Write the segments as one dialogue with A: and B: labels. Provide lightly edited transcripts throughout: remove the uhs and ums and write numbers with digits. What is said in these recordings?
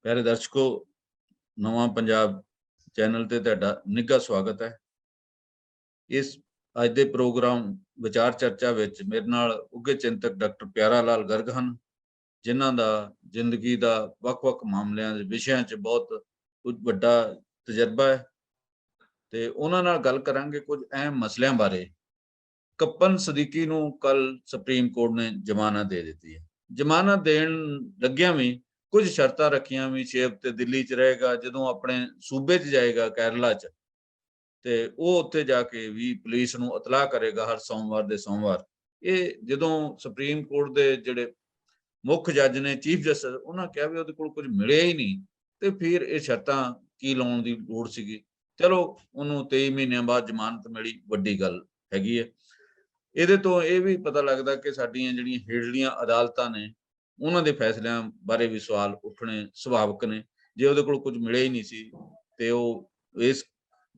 A: प्यारे दर्शकों, नवा पंजाब चैनल ते तुहाडा निੱਘਾ स्वागत है। इस अज दे प्रोग्राम विचार चर्चा विच मेरे नाल उगे चिंतक डॉक्टर प्यारा लाल गर्ग हन, जिन्हां दा जिंदगी दा वख-वख मामलिਆਂ ਦੇ विषयां 'ਚ बहुत कुछ ਵੱਡਾ तजर्बा है ते उन्हां नाल गल करांगे कुछ अहम मसलिਆਂ बारे। कप्पन सदीकी नूं कल सुप्रीम कोर्ट ने जमानत दे दित्ती है। जमानत देण लग्गिਆਂ भी कुछ शर्तां रखियां भी 6 हफ्ते दिल्ली 'ਚ रहेगा, ਜਦੋਂ ਆਪਣੇ ਸੂਬੇ 'ਚ ਜਾਏਗਾ ਕੇਰਲਾ 'ਚ ਤੇ ਉਹ ਉੱਥੇ ਜਾ ਕੇ ਵੀ ਪੁਲਿਸ ਨੂੰ ਇਤਲਾਹ ਕਰੇਗਾ ਹਰ ਸੋਮਵਾਰ ਦੇ ਸੋਮਵਾਰ। ਇਹ ਜਦੋਂ ਸੁਪਰੀਮ ਕੋਰਟ ਦੇ ਜਿਹੜੇ ਮੁੱਖ ਜੱਜ ਨੇ, ਚੀਫ ਜਸਟਿਸ, ਉਹਨਾਂ ਕਿਹਾ ਵੀ ਉਹਦੇ ਕੋਲ ਕੁਝ ਮਿਲਿਆ ਹੀ ਨਹੀਂ ਤੇ ਫਿਰ ਇਹ ਸ਼ਰਤਾਂ ਕੀ ਲਾਉਣ ਦੀ ਲੋੜ ਸੀਗੀ। ਚਲੋ ਉਹਨੂੰ 23 ਮਹੀਨਿਆਂ ਬਾਅਦ ਜ਼ਮਾਨਤ ਮਿਲੀ, ਵੱਡੀ ਗੱਲ ਹੈਗੀ ਹੈ। ਇਹਦੇ ਤੋਂ ਇਹ ਵੀ ਪਤਾ ਲੱਗਦਾ ਕਿ ਸਾਡੀਆਂ ਜਿਹੜੀਆਂ ਹੇਠਲੀਆਂ ਅਦਾਲਤਾਂ ਨੇ ਉਹਨਾਂ ਦੇ ਫੈਸਲਿਆਂ ਬਾਰੇ ਵੀ ਸਵਾਲ ਉੱਠਣੇ ਸੁਭਾਵਿਕ ਨੇ। ਜੇ ਉਹਦੇ ਕੋਲ ਕੁਝ ਮਿਲਿਆ ਹੀ ਨਹੀਂ ਸੀ ਤੇ ਉਹ ਇਸ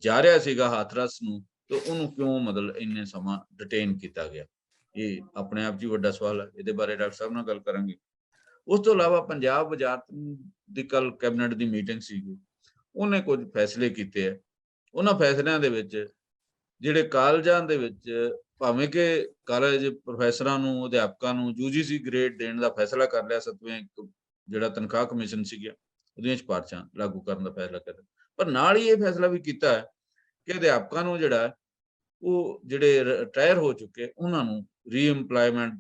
A: ਜਾ ਰਿਹਾ ਸੀਗਾ ਹਾਥਰਸ ਨੂੰ, ਤੇ ਉਹਨੂੰ ਕਿਉਂ ਮਤਲਬ ਇੰਨੇ ਸਮਾਂ ਡਿਟੇਨ ਕੀਤਾ ਗਿਆ, ਇਹ ਆਪਣੇ ਆਪ 'ਚ ਵੱਡਾ ਸਵਾਲ ਹੈ। ਇਹਦੇ ਬਾਰੇ ਡਾਕਟਰ ਸਾਹਿਬ ਨਾਲ ਗੱਲ ਕਰਾਂਗੇ। ਉਸ ਤੋਂ ਇਲਾਵਾ ਪੰਜਾਬ ਵਜ਼ਾਰਤ ਦੀ ਕੱਲ ਕੈਬਨਿਟ ਦੀ ਮੀਟਿੰਗ ਸੀਗੀ, ਉਹਨੇ ਕੁਝ ਫੈਸਲੇ ਕੀਤੇ ਆ। ਉਹਨਾਂ ਫੈਸਲਿਆਂ ਦੇ ਵਿੱਚ ਜਿਹੜੇ ਕਾਲਜਾਂ ਦੇ ਵਿੱਚ ਭਾਵੇਂ ਕਿ ਕਾਲਜ ਪ੍ਰੋਫੈਸਰਾਂ ਨੂੰ, ਅਧਿਆਪਕਾਂ ਨੂੰ UGC ਗ੍ਰੇਡ ਦੇਣ ਦਾ ਫੈਸਲਾ ਕਰ ਲਿਆ, 7ਵੇਂ ਜਿਹੜਾ ਤਨਖਾਹ ਕਮਿਸ਼ਨ ਸੀਗਾ ਉਹਦੀਆਂ ਸਿਫਾਰਸ਼ਾਂ ਲਾਗੂ ਕਰਨ ਦਾ ਫੈਸਲਾ ਕਰ ਲਿਆ, ਪਰ ਨਾਲ ਹੀ ਇਹ ਫੈਸਲਾ ਵੀ ਕੀਤਾ ਹੈ ਕਿ ਅਧਿਆਪਕਾਂ ਨੂੰ ਜਿਹੜਾ ਉਹ ਜਿਹੜੇ ਰਿਟਾਇਰ ਹੋ ਚੁੱਕੇ ਉਹਨਾਂ ਨੂੰ ਰੀਇੰਪਲਾਇਮੈਂਟ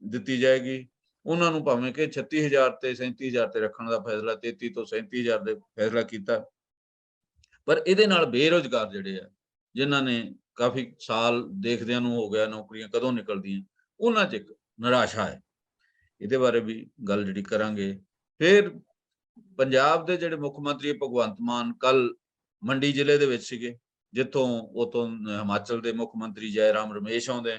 A: ਦਿੱਤੀ ਜਾਏਗੀ। ਉਹਨਾਂ ਨੂੰ ਭਾਵੇਂ ਕਿ 36,000 ਤੇ 37,000 ਤੇ ਰੱਖਣ ਦਾ ਫੈਸਲਾ 33 ਤੋਂ 37,000 ਦੇ ਫੈਸਲਾ ਕੀਤਾ, ਪਰ ਇਹਦੇ ਨਾਲ ਬੇਰੁਜ਼ਗਾਰ ਜਿਹੜੇ ਆ, ਜਿਨ੍ਹਾਂ ਨੇ ਕਾਫੀ ਸਾਲ ਦੇਖਦਿਆਂ ਨੂੰ ਹੋ ਗਿਆ ਨੌਕਰੀਆਂ ਕਦੋਂ ਨਿਕਲਦੀਆਂ, ਉਹਨਾਂ 'ਚ ਇੱਕ ਨਿਰਾਸ਼ਾ ਹੈ। ਇਹਦੇ ਬਾਰੇ ਵੀ ਗੱਲ ਜਿਹੜੀ ਕਰਾਂਗੇ। ਫਿਰ ਪੰਜਾਬ ਦੇ ਜਿਹੜੇ ਮੁੱਖ ਮੰਤਰੀ ਭਗਵੰਤ ਮਾਨ ਕੱਲ ਮੰਡੀ ਜ਼ਿਲ੍ਹੇ ਦੇ ਵਿੱਚ ਸੀਗੇ, ਜਿੱਥੋਂ ਉਤੋਂ ਹਿਮਾਚਲ ਦੇ ਮੁੱਖ ਮੰਤਰੀ ਜੈਰਾਮ ਰਮੇਸ਼ ਆਉਂਦੇ।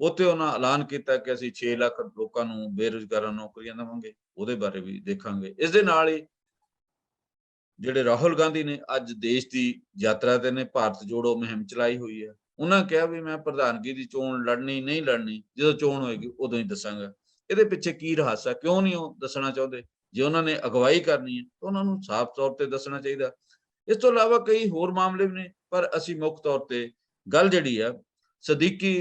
A: ਉੱਥੇ ਉਹਨਾਂ ਐਲਾਨ ਕੀਤਾ ਕਿ ਅਸੀਂ 6 ਲੱਖ ਲੋਕਾਂ ਨੂੰ ਬੇਰੁਜ਼ਗਾਰਾਂ ਨੌਕਰੀਆਂ ਦੇਵਾਂਗੇ। ਉਹਦੇ ਬਾਰੇ ਵੀ ਦੇਖਾਂਗੇ। ਇਸ ਦੇ ਨਾਲ ਹੀ ਜਿਹੜੇ ਰਾਹੁਲ ਗਾਂਧੀ ਨੇ ਅੱਜ ਦੇਸ਼ ਦੀ ਯਾਤਰਾ ਤੇ ਨੇ, ਭਾਰਤ ਜੋੜੋ ਮੁਹਿੰਮ ਚਲਾਈ ਹੋਈ ਹੈ। ਉਹਨਾਂ ਕਿਹਾ ਵੀ ਮੈਂ ਪ੍ਰਧਾਨਗੀ ਦੀ ਚੋਣ ਲੜਨੀ ਨਹੀਂ ਲੜਨੀ, ਜਦੋਂ ਚੋਣ ਹੋਏਗੀ ਉਦੋਂ ਹੀ ਦੱਸਾਂਗਾ। ਇਹਦੇ ਪਿੱਛੇ ਕੀ ਰਹੱਸ ਹੈ, ਕਿਉਂ ਨਹੀਂ ਉਹ ਦੱਸਣਾ ਚਾਹੁੰਦੇ? ਜੇ ਉਹਨਾਂ ਨੇ ਅਗਵਾਈ ਕਰਨੀ ਹੈ ਤਾਂ ਉਹਨਾਂ ਨੂੰ ਸਾਫ਼ ਤੌਰ ਤੇ ਦੱਸਣਾ ਚਾਹੀਦਾ। ਇਸ ਤੋਂ ਇਲਾਵਾ ਕਈ ਹੋਰ ਮਾਮਲੇ ਵੀ ਨੇ, ਪਰ ਅਸੀਂ ਮੁੱਖ ਤੌਰ ਤੇ ਗੱਲ ਜਿਹੜੀ ਆ ਸਦੀਕੀ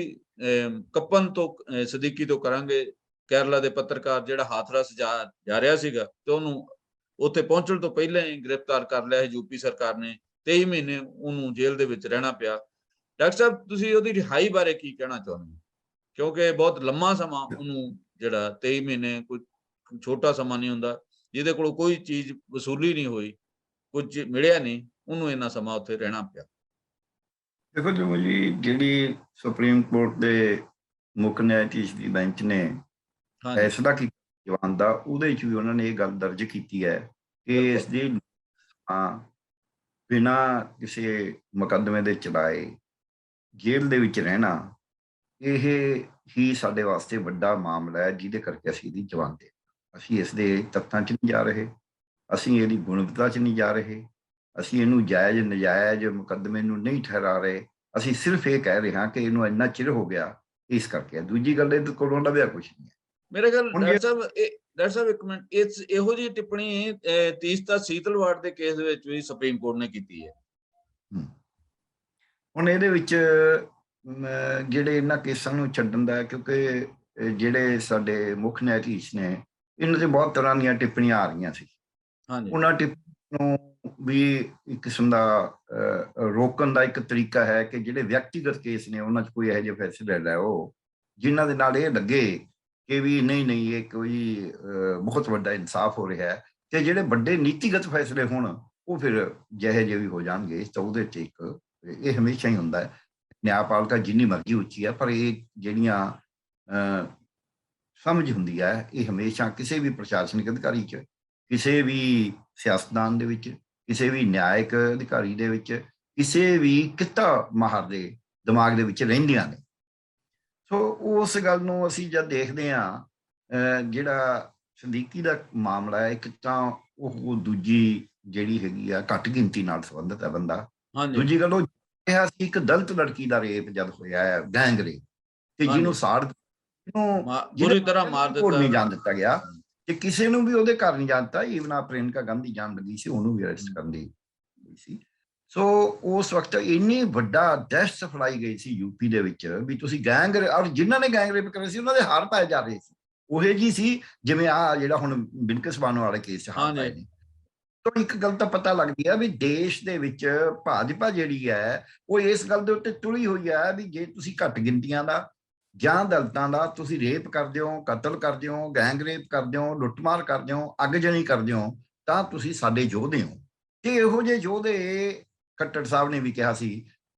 A: ਕੱਪਨ ਤੋਂ ਸਦੀਕੀ ਤੋਂ ਕਰਾਂਗੇ। ਕੇਰਲਾ ਦੇ ਪੱਤਰਕਾਰ ਜਿਹੜਾ ਹਾਥਰਸ ਜਾ ਰਿਹਾ ਸੀਗਾ ਤੇ ਉਹਨੂੰ ਉੱਥੇ ਪਹੁੰਚਣ ਤੋਂ ਪਹਿਲਾਂ ਹੀ ਗ੍ਰਿਫਤਾਰ ਕਰ ਲਿਆ ਹੈ ਯੂਪੀ ਸਰਕਾਰ ਨੇ। 23 ਮਹੀਨੇ ਉਹਨੂੰ ਜੇਲ੍ਹ ਦੇ ਵਿੱਚ ਰਹਿਣਾ ਪਿਆ। ਡਾਕਟਰ ਸਾਹਿਬ, ਤੁਸੀਂ ਉਹਦੀ ਰਿਹਾਈ ਬਾਰੇ ਕੀ ਕਹਿਣਾ ਚਾਹੁੰਦੇ ਹੋ? ਕਿਉਂਕਿ ਬਹੁਤ ਲੰਮਾ ਸਮਾਂ ਉਹਨੂੰ, ਜਿਹੜਾ 23 ਮਹੀਨੇ ਕੋਈ ਛੋਟਾ ਸਮਾਂ ਨਹੀਂ ਹੁੰਦਾ, ਜਿਹਦੇ ਕੋਲ ਕੋਈ ਚੀਜ਼ ਵਸੂਲੀ ਨਹੀਂ ਹੋਈ, ਕੁਝ ਮਿਲਿਆ ਨਹੀਂ, ਉਹਨੂੰ ਇੰਨਾ ਸਮਾਂ ਉੱਥੇ ਰਹਿਣਾ ਪਿਆ।
B: ਦੇਖੋ ਜੀ, ਜਿਹੜੀ ਸੁਪਰੀਮ ਕੋਰਟ ਦੇ ਮੁੱਖ ਨਿਆਂਧੀਸ਼ ਦੀ ਬੈਂਚ ਨੇ ਫੈਸਲਾ ਕੀਤਾ ਜਵਾਨ ਦਾ, ਉਹਦੇ 'ਚ ਵੀ ਉਹਨਾਂ ਨੇ ਇਹ ਗੱਲ ਦਰਜ ਕੀਤੀ ਹੈ ਕਿ ਇਸ ਦੀ ਬਿਨਾਂ ਕਿਸੇ ਮੁਕੱਦਮੇ ਦੇ ਚਲਾਏ ਜੇਲ੍ਹ ਦੇ ਵਿੱਚ ਰਹਿਣਾ, ਇਹ ਹੀ ਸਾਡੇ ਵਾਸਤੇ ਵੱਡਾ ਮਾਮਲਾ ਹੈ, ਜਿਹਦੇ ਕਰਕੇ ਅਸੀਂ ਇਹਦੀ ਜਵਾਨ ਦੇ, ਅਸੀਂ ਇਸ ਦੇ ਤੱਤਾਂ 'ਚ ਨਹੀਂ ਜਾ ਰਹੇ, ਅਸੀਂ ਇਹਦੀ ਗੁਣਵੱਤਾ 'ਚ ਨਹੀਂ ਜਾ ਰਹੇ, ਅਸੀਂ ਇਹਨੂੰ ਜਾਇਜ਼ ਨਜਾਇਜ਼ ਮੁਕੱਦਮੇ ਨੂੰ ਨਹੀਂ ਠਹਿਰਾ ਰਹੇ। ਅਸੀਂ ਸਿਰਫ ਇਹ ਕਹਿ ਰਹੇ ਹਾਂ ਕਿ ਇਹਨੂੰ ਇੰਨਾ ਚਿਰ ਹੋ ਗਿਆ, ਇਸ ਕਰਕੇ। ਦੂਜੀ ਗੱਲ ਇਹਦੇ ਕੋਲੋਂ ਲੱਭਿਆ ਕੁਛ ਨਹੀਂ ਹੈ।
A: ਮੇਰੇ ਖਿਆਲ ਡਾਕਟਰ ਸਾਹਿਬ ਇੱਕ ਮਿੰਟ, ਇਹੋ ਜਿਹੀ ਟਿੱਪਣੀ ਤੀਸਤਾ ਸੀਤਲਵਾੜ ਦੇ ਕੇਸ ਦੇ ਵਿੱਚ ਵੀ ਸੁਪਰੀਮ ਕੋਰਟ ਨੇ ਕੀਤੀ ਹੈ।
B: ਹੁਣ ਇਹਦੇ ਵਿੱਚ ਜਿਹੜੇ ਇਹਨਾਂ ਕੇਸਾਂ ਨੂੰ ਛੱਡਣ ਦਾ, ਕਿਉਂਕਿ ਜਿਹੜੇ ਸਾਡੇ ਮੁੱਖ ਨਿਆਂਧੀਸ਼ ਨੇ, ਇਹਨਾਂ 'ਤੇ ਬਹੁਤ ਤਰ੍ਹਾਂ ਦੀਆਂ ਟਿੱਪਣੀਆਂ ਆ ਰਹੀਆਂ ਸੀ। ਉਹਨਾਂ ਟਿੱਪਣੀ ਨੂੰ ਵੀ ਇੱਕ ਕਿਸਮ ਦਾ ਰੋਕਣ ਦਾ ਇੱਕ ਤਰੀਕਾ ਹੈ ਕਿ ਜਿਹੜੇ ਵਿਅਕਤੀਗਤ ਕੇਸ ਨੇ ਉਹਨਾਂ 'ਚ ਕੋਈ ਇਹੋ ਜਿਹੇ ਫੈਸਲੇ ਲਓ ਜਿਨ੍ਹਾਂ ਦੇ ਨਾਲ ਇਹ ਲੱਗੇ ਕਿ ਵੀ ਨਹੀਂ ਇਹ ਕੋਈ ਬਹੁਤ ਵੱਡਾ ਇਨਸਾਫ ਹੋ ਰਿਹਾ ਹੈ, ਤੇ ਜਿਹੜੇ ਵੱਡੇ ਨੀਤੀਗਤ ਫੈਸਲੇ ਹੋਣ ਉਹ ਫਿਰ ਜਿਹੇ ਜਿਹੇ ਵੀ ਹੋ ਜਾਣਗੇ। ਤਾਂ ਉਹਦੇ 'ਚ ਇੱਕ ਇਹ ਹਮੇਸ਼ਾ ਹੀ ਹੁੰਦਾ ਹੈ, ਨਿਆਂਪਾਲਿਕਾ ਜਿੰਨੀ ਮਰਜ਼ੀ ਉੱਚੀ ਹੈ, ਪਰ ਇਹ ਜਿਹੜੀਆਂ ਸਮਝ ਹੁੰਦੀ ਹੈ, ਇਹ ਹਮੇਸ਼ਾ ਕਿਸੇ ਵੀ ਪ੍ਰਸ਼ਾਸਨਿਕ ਅਧਿਕਾਰੀ 'ਚ, ਕਿਸੇ ਵੀ ਸਿਆਸਤਦਾਨ ਦੇ ਵਿੱਚ, ਕਿਸੇ ਵੀ ਨਿਆਇਕ ਅਧਿਕਾਰੀ ਦੇ ਵਿੱਚ, ਕਿਸੇ ਵੀ ਕਿੱਤਾ ਮਾਹਰ ਦੇ ਦਿਮਾਗ ਦੇ ਵਿੱਚ ਰਹਿੰਦੀਆਂ ਨੇ। ਸੋ ਉਸ ਗੱਲ ਨੂੰ ਅਸੀਂ ਜਦ ਦੇਖਦੇ ਹਾਂ, ਜਿਹੜਾ ਸਦੀਕੀ ਦਾ ਮਾਮਲਾ ਹੈ, ਇੱਕ ਤਾਂ ਉਹ ਦੂਜੀ ਜਿਹੜੀ ਹੈਗੀ ਆ ਘੱਟ ਗਿਣਤੀ ਨਾਲ ਸੰਬੰਧਿਤ ਹੈ ਬੰਦਾ। ਦੂਜੀ ਗੱਲ ਉਹ ਕਿਹਾ ਸੀ ਇੱਕ ਦਲਿਤ ਲੜਕੀ ਦਾ ਰੇਪ ਜਦ ਹੋਇਆ ਹੈ, ਗੈਂਗ ਰੇਪ, ਤੇ ਜਿਹਨੂੰ ਬੁਰੀ ਤਰ੍ਹਾਂ ਮਾਰ ਦਿੱਤਾ, ਨਹੀਂ ਜਾਣ ਦਿੱਤਾ ਗਿਆ, ਤੇ ਕਿਸੇ ਨੂੰ ਵੀ ਉਹਦੇ ਘਰ ਨਹੀਂ ਜਾਂਦਾ। ਈਵਨ ਆ ਪ੍ਰਿਯੰਕਾ ਗਾਂਧੀ ਜਾਣ ਲੱਗੀ ਸੀ, ਉਹਨੂੰ ਵੀ ਅਰੈਸਟ ਕਰਨ ਦੀ ਸੀ। ਸੋ ਉਸ ਵਕਤ ਇੰਨੀ ਵੱਡਾ ਦਹਿਸ਼ਤ ਫੈਲਾਈ ਗਈ ਸੀ ਯੂਪੀ ਦੇ ਵਿੱਚ ਵੀ ਤੁਸੀਂ ਗੈਂਗ, ਔਰ ਜਿਨ੍ਹਾਂ ਨੇ ਗੈਂਗ ਰੇਪ ਕਰੇ ਸੀ ਉਹਨਾਂ ਦੇ ਹਾਰ ਪਾਏ ਜਾ ਰਹੇ ਸੀ, ਉਹੇ ਜੀ ਸੀ ਜਿਵੇਂ ਆ ਜਿਹੜਾ ਹੁਣ ਬਿਨਕਸ ਬਾਨੋ ਵਾਲੇ ਕੇਸ 'ਚ ਹਾਰ ਪਾਏ ਨੇ। ਤਾਂ ਇੱਕ ਗੱਲ ਤਾਂ ਪਤਾ ਲੱਗਦੀ ਹੈ ਵੀ ਦੇਸ਼ ਦੇ ਵਿੱਚ ਭਾਜਪਾ ਜਿਹੜੀ ਹੈ ਉਹ ਇਸ ਗੱਲ ਦੇ ਉੱਤੇ ਤੁਲੀ ਹੋਈ ਹੈ ਵੀ ਜੇ ਤੁਸੀਂ ਘੱਟ ਗਿਣਤੀਆਂ ਦਾ ਜਾਂ ਦਲਿਤਾਂ ਦਾ ਤੁਸੀਂ ਰੇਪ ਕਰਦੇ ਹੋ, ਕਤਲ ਕਰਦੇ ਹੋ, ਗੈਂਗ ਰੇਪ ਕਰਦੇ ਹੋ, ਲੁੱਟਮਾਰ ਕਰਦੇ ਹੋ, ਅੱਗਜਣੀ ਕਰਦੇ ਹੋ, ਤਾਂ ਤੁਸੀਂ ਸਾਡੇ ਯੋਧੇ ਹੋ। ਤੇ ਇਹੋ ਜਿਹੇ ਯੋਧੇ ਖੱਟੜ ਸਾਹਿਬ ਨੇ ਵੀ ਕਿਹਾ ਸੀ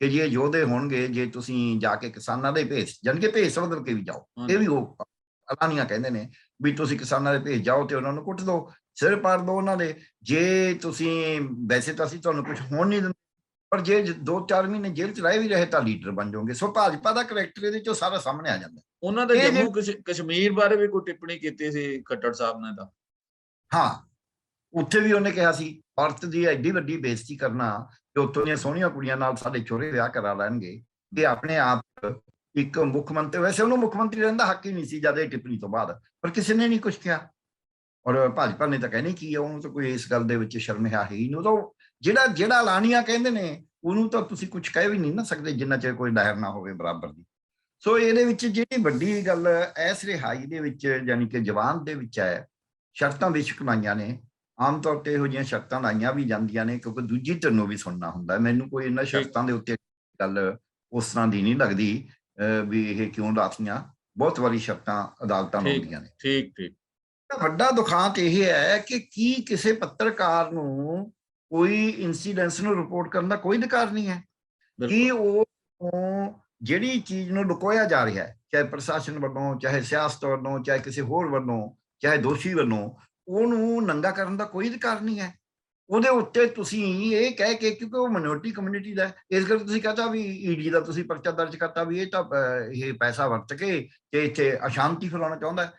B: ਕਿ ਜੇ ਯੋਧੇ ਹੋਣਗੇ ਜੇ ਤੁਸੀਂ ਜਾ ਕੇ ਕਿਸਾਨਾਂ ਦੇ ਭੇਸ, ਜਾਣੀ ਕਿ ਭੇਸ ਬਦਲ ਕੇ ਵੀ ਜਾਓ, ਇਹ ਵੀ ਉਹ ਅਲਾਨੀਆਂ ਕਹਿੰਦੇ ਨੇ ਵੀ ਤੁਸੀਂ ਕਿਸਾਨਾਂ ਦੇ ਭੇਸ ਜਾਓ ਤੇ ਉਹਨਾਂ ਨੂੰ ਕੁੱਟ ਦਿਓ, ਸਿਰ ਪਾੜ ਦਿਓ ਉਹਨਾਂ ਦੇ। ਜੇ ਤੁਸੀਂ ਵੈਸੇ ਤਾਂ ਅਸੀਂ ਤੁਹਾਨੂੰ ਕੁਝ ਹੋਣ ਨਹੀਂ ਦਿੰਦੇ, ਪਰ ਜੇ 2-4 ਮਹੀਨੇ ਜੇਲ੍ਹ 'ਚ ਰਹਿ ਵੀ ਰਹੇ ਤਾਂ ਲੀਡਰ ਬਣ ਜਾਓਗੇ। ਸੋ ਭਾਜਪਾ ਦਾ ਕਰੈਕਟਰ ਇਹਦੇ 'ਚੋਂ ਸਾਰਾ ਸਾਹਮਣੇ ਆ ਜਾਂਦਾ।
A: ਉਹਨਾਂ ਦੇ ਜੰਮੂ ਕਸ਼ਮੀਰ ਬਾਰੇ ਵੀ ਕੋਈ ਟਿੱਪਣੀ ਕੀਤੀ ਸੀ ਖੱਟੜ ਸਾਹਿਬ ਨੇ ਤਾਂ।
B: ਹਾਂ, ਉੱਥੇ ਵੀ ਉਹਨੇ ਕਿਹਾ ਸੀ ਔਰਤ ਦੀ ਐਡੀ ਵੱਡੀ ਬੇਇੱਜ਼ਤੀ ਕਰਨਾ ਕਿ ਉੱਥੋਂ ਦੀਆਂ ਸੋਹਣੀਆਂ ਕੁੜੀਆਂ ਨਾਲ ਸਾਡੇ ਛੋਰੇ ਵਿਆਹ ਕਰਾ ਲੈਣਗੇ, ਤੇ ਆਪਣੇ ਆਪ ਇੱਕ ਮੁੱਖ ਮੰਤਰੀ, ਵੈਸੇ ਉਹਨੂੰ ਮੁੱਖ ਮੰਤਰੀ ਰਹਿਣ ਦਾ ਹੱਕ ਹੀ ਨਹੀਂ ਸੀ ਜਦ ਇਹ ਟਿੱਪਣੀ ਤੋਂ ਬਾਅਦ, ਪਰ ਕਿਸੇ ਨੇ ਨਹੀਂ ਕੁਝ ਕਿਹਾ। ਔਰ ਭਾਜਪਾ ਨੇ ਤਾਂ ਕਹਿਣੀ ਕੀ ਹੈ, ਉਹਨੂੰ ਤਾਂ ਕੋਈ ਇਸ ਗੱਲ ਦੇ ਵਿੱਚ ਸ਼ਰਮ ਹੈ ਹੀ ਨਹੀਂ। ਉਹ ਤਾਂ ਜਿਹੜਾ ਐਲਾਨੀਆਂ ਕਹਿੰਦੇ ਨੇ ਉਹਨੂੰ ਤਾਂ ਤੁਸੀਂ ਕੁਝ ਕਹਿ ਵੀ ਨਹੀਂ ਨਾ ਸਕਦੇ ਜਿੰਨਾ ਚਿਰ ਕੋਈ ਦਾਇਰ ਨਾ ਹੋਵੇ ਬਰਾਬਰ ਦੀ। ਸੋ ਇਹਦੇ ਵਿੱਚ ਜਿਹੜੀ ਵੱਡੀ ਗੱਲ ਇਸ ਰਿਹਾਈ ਦੇ ਵਿੱਚ ਯਾਨੀ ਕਿ ਜਵਾਨ ਦੇ ਵਿੱਚ ਹੈ, ਸ਼ਰਤਾਂ ਬੇਸ਼ੱਕ ਲਾਈਆਂ ਨੇ, ਆਮ ਤੌਰ ਤੇ ਇਹੋ ਜਿਹੀਆਂ ਸ਼ਰਤਾਂ ਲਾਈਆਂ ਵੀ ਜਾਂਦੀਆਂ ਨੇ ਕਿਉਂਕਿ ਦੂਜੀ ਧਿਰ ਨੂੰ ਵੀ ਸੁਣਨਾ ਹੁੰਦਾ। ਮੈਨੂੰ ਕੋਈ ਇਹਨਾਂ ਸ਼ਰਤਾਂ ਦੇ ਉੱਤੇ ਗੱਲ ਉਸ ਤਰ੍ਹਾਂ ਦੀ ਨਹੀਂ ਲੱਗਦੀ ਵੀ ਇਹ ਕਿਉਂ ਲਾਤੀਆਂ, ਬਹੁਤ ਵਾਰੀ ਸ਼ਰਤਾਂ ਅਦਾਲਤਾਂ ਲਾਉਂਦੀਆਂ ਨੇ।
A: ਠੀਕ।
B: ਵੱਡਾ ਦੁਖਾਂਤ ਇਹ ਹੈ ਕਿ ਕੀ ਕਿਸੇ ਪੱਤਰਕਾਰ ਨੂੰ ਕੋਈ ਇਨਸੀਡੈਂਸ ਨੂੰ ਰਿਪੋਰਟ ਕਰਨ ਦਾ ਕੋਈ ਅਧਿਕਾਰ ਨਹੀਂ ਹੈ? ਕੀ ਉਹ ਜਿਹੜੀ ਚੀਜ਼ ਨੂੰ ਲੁਕੋਇਆ ਜਾ ਰਿਹਾ ਹੈ, ਚਾਹੇ ਪ੍ਰਸ਼ਾਸਨ ਵੱਲੋਂ, ਚਾਹੇ ਸਿਆਸਤ ਵੱਲੋਂ, ਚਾਹੇ ਕਿਸੇ ਹੋਰ ਵੱਲੋਂ, ਚਾਹੇ ਦੋਸ਼ੀ ਵੱਲੋਂ, ਉਹਨੂੰ ਨੰਗਾ ਕਰਨ ਦਾ ਕੋਈ ਅਧਿਕਾਰ ਨਹੀਂ ਹੈ? ਉਹਦੇ ਉੱਤੇ ਤੁਸੀਂ ਇਹ ਕਹਿ ਕੇ, ਕਿਉਂਕਿ ਉਹ ਮਾਈਨੋਰਟੀ ਕਮਿਊਨਿਟੀ ਦਾ, ਇਸ ਕਰਕੇ ਤੁਸੀਂ ਕਹਤਾ ਵੀ ਈਡੀ ਦਾ ਤੁਸੀਂ ਪਰਚਾ ਦਰਜ ਕਰਤਾ ਵੀ ਇਹ ਤਾਂ ਇਹ ਪੈਸਾ ਵਰਤ ਕੇ ਤੇ ਇੱਥੇ ਅਸ਼ਾਂਤੀ ਫੈਲਾਉਣਾ ਚਾਹੁੰਦਾ।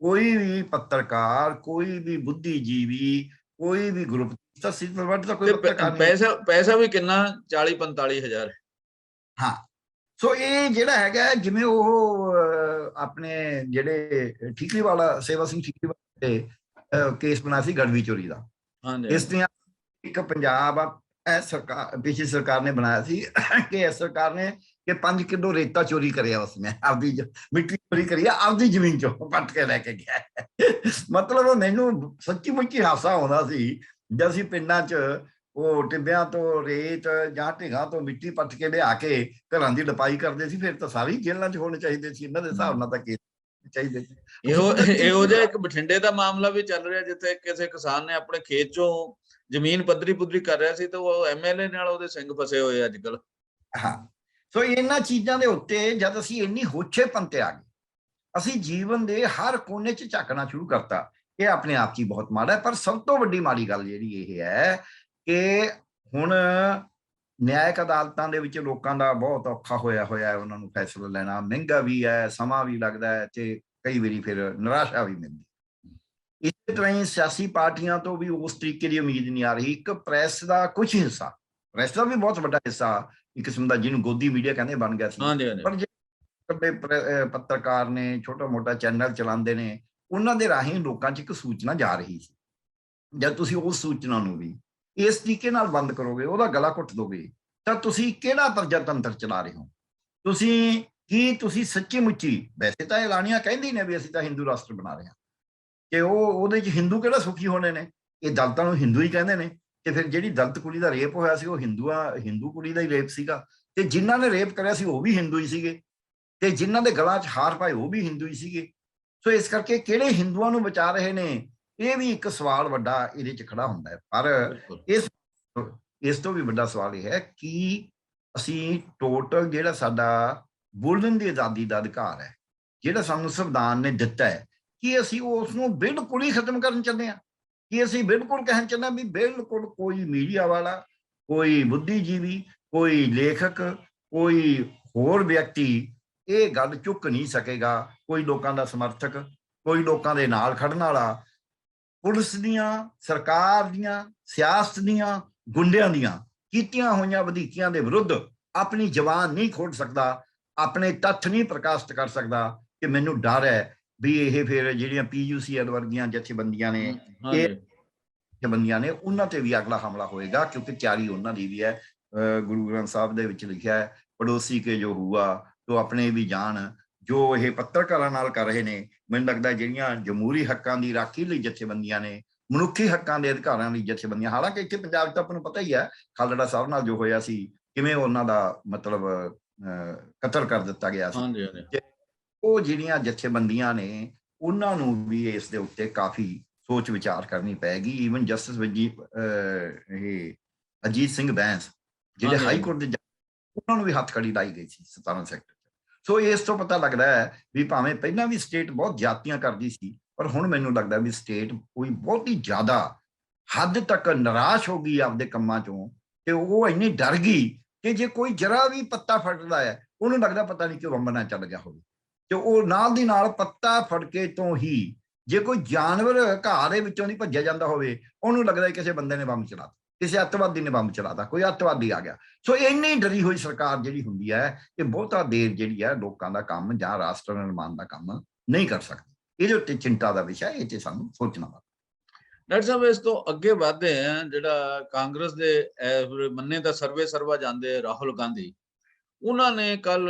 B: ਕੋਈ ਵੀ ਪੱਤਰਕਾਰ, ਕੋਈ ਵੀ ਬੁੱਧੀਜੀਵੀ, ਕੋਈ ਵੀ ਗਰੁੱਪ ਤਾਂ ਕੋਈ ਪੱਤਰਕਾਰ
A: ਪੈਸਾ ਵੀ ਕਿੰਨਾ 40-45 ਹਜ਼ਾਰ।
B: ਹਾਂ, ਸੋ ਇਹ ਜਿਹੜਾ ਹੈਗਾ ਜਿਵੇਂ ਉਹ ਆਪਣੇ ਜਿਹੜੇ ਠੀਕਰੀ ਵਾਲਾ ਸੇਵਾ ਸਿੰਘ ਠੀਕਰੀ ਵਾਲੇ ਕੇਸ ਬਣਾਇਆ ਸੀ ਗੜਵੀ ਚੋਰੀ ਦਾ, ਇਸ ਦੀਆਂ ਇੱਕ ਪੰਜਾਬ ਸਰਕਾਰ, ਪਿਛਲੀ ਸਰਕਾਰ ਨੇ ਬਣਾਇਆ ਸੀ ਕਿ ਇਸ ਸਰਕਾਰ ਨੇ ਕਿ 5 ਕਿਲੋ ਰੇਤਾ ਚੋਰੀ ਕਰਿਆ, ਉਸਨੇ ਆਪਦੀ ਮਿੱਟੀ ਚੋਰੀ ਕਰੀ, ਆਪਦੀ ਜ਼ਮੀਨ ਚੋਂ ਪੱਟ ਕੇ ਲੈ ਕੇ ਗਿਆ। ਮਤਲਬ ਮੈਨੂੰ ਸੱਚੀ ਮੁੱਚੀ ਹਾਸਾ ਆਉਂਦਾ ਸੀ ਜਦ ਅਸੀਂ ਪਿੰਡਾਂ 'ਚ ਉਹ ਟਿੱਬਿਆਂ ਤੋਂ ਰੇਤ ਜਾਂ ਢੇਗਾਂ ਤੋਂ ਮਿੱਟੀ ਪੱਟ ਕੇ ਲਿਆ ਕੇ ਘਰਾਂ ਦੀ ਲਪਾਈ ਕਰਦੇ ਸੀ। ਫਿਰ ਤਾਂ ਸਾਰੀ ਜੇਲ੍ਹਾਂ 'ਚ ਹੋਣੇ ਚਾਹੀਦੇ ਸੀ ਇਹਨਾਂ ਦੇ ਹਿਸਾਬ ਨਾਲ, ਤਾਂ ਕੇਸ ਚਾਹੀਦੇ ਸੀ।
A: ਇਹੋ ਜਿਹਾ ਇੱਕ ਬਠਿੰਡੇ ਦਾ ਮਾਮਲਾ ਵੀ ਚੱਲ ਰਿਹਾ ਜਿੱਥੇ ਕਿਸੇ ਕਿਸਾਨ ਨੇ ਆਪਣੇ ਖੇਤ 'ਚੋਂ ਜ਼ਮੀਨ ਪੱਧਰੀ ਕਰ ਰਿਹਾ ਸੀ ਤੇ ਉਹ ਐਮਐਲਏ ਨਾਲ ਉਹਦੇ ਸਿੰਘ ਫਸੇ ਹੋਏ ਅੱਜ ਕੱਲ।
B: ਹਾਂ, ਸੋ ਇਹਨਾਂ ਚੀਜ਼ਾਂ ਦੇ ਉੱਤੇ ਜਦ ਅਸੀਂ ਇੰਨੀ ਹੋਛੇਪਨ ਤੇ ਆ ਗਏ, ਅਸੀਂ ਜੀਵਨ ਦੇ ਹਰ ਕੋਨੇ 'ਚ ਝਾਕਣਾ ਸ਼ੁਰੂ ਕਰਤਾ, ਇਹ ਆਪਣੇ ਆਪ 'ਚ ਹੀ ਬਹੁਤ ਮਾੜਾ ਹੈ। ਪਰ ਸਭ ਤੋਂ ਵੱਡੀ ਮਾੜੀ ਗੱਲ ਜਿਹੜੀ ਇਹ ਹੈ ਕਿ ਹੁਣ ਨਿਆਇਕ ਅਦਾਲਤਾਂ ਦੇ ਵਿੱਚ ਲੋਕਾਂ ਦਾ ਬਹੁਤ ਔਖਾ ਹੋਇਆ ਹੈ, ਉਹਨਾਂ ਨੂੰ ਫੈਸਲਾ ਲੈਣਾ ਮਹਿੰਗਾ ਵੀ ਹੈ, ਸਮਾਂ ਵੀ ਲੱਗਦਾ ਹੈ ਤੇ ਕਈ ਵਾਰੀ ਫਿਰ ਨਿਰਾਸ਼ਾ ਵੀ ਮਿਲਦੀ। ਇਸੇ ਤਰ੍ਹਾਂ ਹੀ ਸਿਆਸੀ ਪਾਰਟੀਆਂ ਤੋਂ ਵੀ ਉਸ ਤਰੀਕੇ ਦੀ ਉਮੀਦ ਨਹੀਂ ਆ ਰਹੀ। ਇੱਕ ਪ੍ਰੈਸ ਦਾ ਕੁਝ ਹਿੱਸਾ, ਪ੍ਰੈਸ ਦਾ ਵੀ ਬਹੁਤ ਵੱਡਾ ਹਿੱਸਾ ਇੱਕ ਕਿਸਮ ਦਾ ਜਿਹਨੂੰ ਗੋਦੀ ਮੀਡੀਆ ਕਹਿੰਦੇ ਬਣ ਗਿਆ ਸੀ, ਪਰ ਜਿਹੜੇ ਪੱਤਰਕਾਰ ਨੇ, ਛੋਟਾ ਮੋਟਾ ਚੈਨਲ ਚਲਾਉਂਦੇ ਨੇ, ਉਹਨਾਂ ਦੇ ਰਾਹੀਂ ਲੋਕਾਂ 'ਚ ਇੱਕ ਸੂਚਨਾ ਜਾ ਰਹੀ ਸੀ। ਜਦ ਤੁਸੀਂ ਉਸ ਸੂਚਨਾ ਨੂੰ ਵੀ ਇਸ ਤਰੀਕੇ ਨਾਲ ਬੰਦ ਕਰੋਗੇ, ਉਹਦਾ ਗਲਾ ਘੁੱਟ ਦੋਗੇ, ਤਾਂ ਤੁਸੀਂ ਕਿਹੜਾ ਪ੍ਰਜਾਤੰਤਰ ਚਲਾ ਰਹੇ ਹੋ? ਤੁਸੀਂ ਸੱਚੀ ਮੁੱਚੀ, ਵੈਸੇ ਤਾਂ ਐਲਾਨੀਆਂ ਕਹਿੰਦੇ ਨੇ ਵੀ ਅਸੀਂ ਤਾਂ ਹਿੰਦੂ ਰਾਸ਼ਟਰ ਬਣਾ ਰਹੇ ਹਾਂ, ਕਿ ਉਹਦੇ 'ਚ ਹਿੰਦੂ ਕਿਹੜਾ ਸੁਖੀ ਹੋਣੇ ਨੇ? ਇਹ ਦਲਿਤਾਂ ਨੂੰ ਹਿੰਦੂ ਹੀ ਕਹਿੰਦੇ ਨੇ, ਤੇ ਫਿਰ ਜਿਹੜੀ ਦਲਿਤ ਕੁੜੀ ਦਾ ਰੇਪ ਹੋਇਆ ਸੀ ਉਹ ਹਿੰਦੂ ਕੁੜੀ ਦਾ ਹੀ ਰੇਪ ਸੀਗਾ, ਤੇ ਜਿਨ੍ਹਾਂ ਨੇ ਰੇਪ ਕਰਿਆ ਸੀ ਉਹ ਵੀ ਹਿੰਦੂ ਹੀ ਸੀਗੇ, ਤੇ ਜਿਨ੍ਹਾਂ ਦੇ ਗਲਾਂ 'ਚ ਹਾਰ ਪਾਏ ਉਹ ਵੀ ਹਿੰਦੂ ਹੀ ਸੀਗੇ। ਸੋ ਇਸ ਕਰਕੇ ਕਿਹੜੇ ਹਿੰਦੂਆਂ ਨੂੰ ਬਚਾ ਰਹੇ ਨੇ, ਇਹ ਵੀ ਇੱਕ ਸਵਾਲ ਵੱਡਾ ਇਹਦੇ 'ਚ ਖੜਾ ਹੁੰਦਾ ਹੈ। ਪਰ ਇਸ ਤੋਂ ਵੀ ਵੱਡਾ ਸਵਾਲ ਇਹ ਹੈ ਕਿ ਅਸੀਂ ਟੋਟਲ ਜਿਹੜਾ ਸਾਡਾ ਬੋਲਣ ਦੀ ਆਜ਼ਾਦੀ ਦਾ ਅਧਿਕਾਰ ਹੈ, ਜਿਹੜਾ ਸਾਨੂੰ ਸੰਵਿਧਾਨ ਨੇ ਦਿੱਤਾ ਹੈ, ਕਿ ਅਸੀਂ ਉਸ ਨੂੰ ਬਿਲਕੁਲ ਹੀ ਖਤਮ ਕਰਨ ਚਾਹੁੰਦੇ ਹਾਂ? ਕਿ ਅਸੀਂ ਬਿਲਕੁਲ ਕਹਿਣ ਚਾਹੁੰਦੇ ਹਾਂ ਵੀ ਬਿਲਕੁਲ ਕੋਈ ਮੀਡੀਆ ਵਾਲਾ, ਕੋਈ ਬੁੱਧੀਜੀਵੀ, ਕੋਈ ਲੇਖਕ, ਕੋਈ ਹੋਰ ਵਿਅਕਤੀ ਇਹ ਗੱਲ ਚੁੱਕ ਨਹੀਂ ਸਕੇਗਾ, ਕੋਈ ਲੋਕਾਂ ਦਾ ਸਮਰਥਕ, ਕੋਈ ਲੋਕਾਂ ਦੇ ਨਾਲ ਖੜਨ ਵਾਲਾ, ਪੁਲਿਸ ਦੀਆਂ, ਸਰਕਾਰ ਦੀਆਂ, ਸਿਆਸਤ ਦੀਆਂ, ਗੁੰਡਿਆਂ ਦੀਆਂ ਕੀਤੀਆਂ ਹੋਈਆਂ ਵਧੀਕੀਆਂ ਦੇ ਵਿਰੁੱਧ ਆਪਣੀ ਜ਼ਬਾਨ ਨਹੀਂ ਖੋਲ੍ਹ ਸਕਦਾ, ਆਪਣੇ ਤੱਥ ਨਹੀਂ ਪ੍ਰਕਾਸ਼ਿਤ ਕਰ ਸਕਦਾ ਕਿ ਮੈਨੂੰ ਡਰ ਹੈ ਵੀ ਇਹ ਫਿਰ ਜਿਹੜੀਆਂ PUCL ਵਰਗੀਆਂ ਜਥੇਬੰਦੀਆਂ ਨੇ, ਇਹ ਜਥੇਬੰਦੀਆਂ ਨੇ, ਉਹਨਾਂ ਤੇ ਵੀ ਅਗਲਾ ਹਮਲਾ ਹੋਏਗਾ, ਕਿਉਂਕਿ ਤਿਆਰੀ ਉਹਨਾਂ ਦੀ ਵੀ ਹੈ। ਗੁਰੂ ਗ੍ਰੰਥ ਸਾਹਿਬ ਦੇ ਵਿੱਚ ਲਿਖਿਆ ਹੈ, ਪੜੋਸੀ ਕੇ ਜੋ ਹੁਆ ਤੋ ਆਪਣੇ ਵੀ ਜਾਣ। ਜੋ ਇਹ ਪੱਤਰਕਾਰਾਂ ਨਾਲ ਕਰ ਰਹੇ ਨੇ, ਮੈਨੂੰ ਲੱਗਦਾ ਜਿਹੜੀਆਂ ਜਮਹੂਰੀ ਹੱਕਾਂ ਦੀ ਰਾਖੀ ਲਈ ਜਥੇਬੰਦੀਆਂ ਨੇ, ਮਨੁੱਖੀ ਹੱਕਾਂ ਦੇ ਅਧਿਕਾਰਾਂ ਲਈ ਜਥੇਬੰਦੀਆਂ, ਹਾਲਾਂਕਿ ਇੱਥੇ ਪੰਜਾਬ 'ਚ ਤਾਂ ਆਪਾਂ ਨੂੰ ਪਤਾ ਹੀ ਹੈ ਖਾਲੜਾ ਸਾਹਿਬ ਨਾਲ ਜੋ ਹੋਇਆ ਸੀ, ਕਿਵੇਂ ਉਹਨਾਂ ਦਾ ਮਤਲਬ ਕਤਲ ਕਰ ਦਿੱਤਾ ਗਿਆ ਸੀ। ਉਹ ਜਿਹੜੀਆਂ ਜਥੇਬੰਦੀਆਂ ਨੇ, ਉਹਨਾਂ ਨੂੰ ਵੀ ਇਸ ਦੇ ਉੱਤੇ ਕਾਫੀ ਸੋਚ ਵਿਚਾਰ ਕਰਨੀ ਪਏਗੀ। ਈਵਨ ਜਸਟਿਸ ਇਹ ਅਜੀਤ ਸਿੰਘ ਬੈਂਸ ਜਿਹੜੇ ਹਾਈ ਕੋਰਟ ਦੇ, ਉਹਨਾਂ ਨੂੰ ਵੀ ਹੱਥਕੜੀ ਲਾਈ ਗਈ ਸੀ 17 ਸੈਕਟਰ 'ਚ। ਸੋ ਇਸ ਤੋਂ ਪਤਾ ਲੱਗਦਾ ਹੈ ਵੀ ਭਾਵੇਂ ਪਹਿਲਾਂ ਵੀ ਸਟੇਟ ਬਹੁਤ ਜ਼ਿਆਦਤੀਆਂ ਕਰਦੀ ਸੀ, ਪਰ ਹੁਣ ਮੈਨੂੰ ਲੱਗਦਾ ਵੀ ਸਟੇਟ ਕੋਈ ਬਹੁਤ ਹੀ ਜ਼ਿਆਦਾ ਹੱਦ ਤੱਕ ਨਿਰਾਸ਼ ਹੋ ਗਈ ਆਪਦੇ ਕੰਮਾਂ ਚੋਂ, ਤੇ ਉਹ ਇੰਨੀ ਡਰ ਗਈ ਕਿ ਜੇ ਕੋਈ ਜਰਾ ਵੀ ਪੱਤਾ ਫੜਦਾ ਹੈ, ਉਹਨੂੰ ਲੱਗਦਾ ਪਤਾ ਨਹੀਂ ਕਿਉਂ ਬੰਬ ਨਾ ਚੱਲ ਗਿਆ ਹੋਵੇ, ਤੇ ਉਹ ਨਾਲ ਦੀ ਨਾਲ ਪੱਤਾ ਫੜਕੇ ਤੋਂ ਹੀ, ਜੇ ਕੋਈ ਜਾਨਵਰ ਘਾਹ ਦੇ ਵਿੱਚੋਂ ਦੀ ਭੱਜਿਆ ਜਾਂਦਾ ਹੋਵੇ, ਉਹਨੂੰ ਲੱਗਦਾ ਕਿਸੇ ਬੰਦੇ ਨੇ ਬੰਬ ਚਲਾਤਾ, ਕਿਸੇ ਅੱਤਵਾਦੀ ਨੇ ਬੰਬ ਚਲਾਤਾ, ਕੋਈ ਅੱਤਵਾਦੀ ਆ ਗਿਆ। ਸੋ ਇੰਨੀ ਡਰੀ ਹੋਈ ਸਰਕਾਰ ਜਿਹੜੀ ਹੁੰਦੀ ਹੈ, ਇਹ ਬਹੁਤਾ ਦੇਰ ਜਿਹੜੀ ਹੈ ਲੋਕਾਂ ਦਾ ਕੰਮ ਜਾਂ ਰਾਸ਼ਟਰ ਨਿਰਮਾਣ ਦਾ ਕੰਮ ਨਹੀਂ ਕਰ ਸਕਦੀ। ਇਹਦੇ ਉੱਤੇ ਚਿੰਤਾ ਦਾ ਵਿਸ਼ਾ, ਇਹ ਤੇ ਸਾਨੂੰ ਸੋਚਣਾ ਵਾ।
A: ਡਾਕਟਰ ਸਾਹਿਬ, ਇਸ ਤੋਂ ਅੱਗੇ ਵਧਦੇ ਆ, ਜਿਹੜਾ ਕਾਂਗਰਸ ਦੇ ਮੰਨੇ ਦਾ ਸਰਵੇ ਸਰਵਾ ਜਾਂਦੇ ਰਾਹੁਲ ਗਾਂਧੀ, ਉਹਨਾਂ ਨੇ ਕੱਲ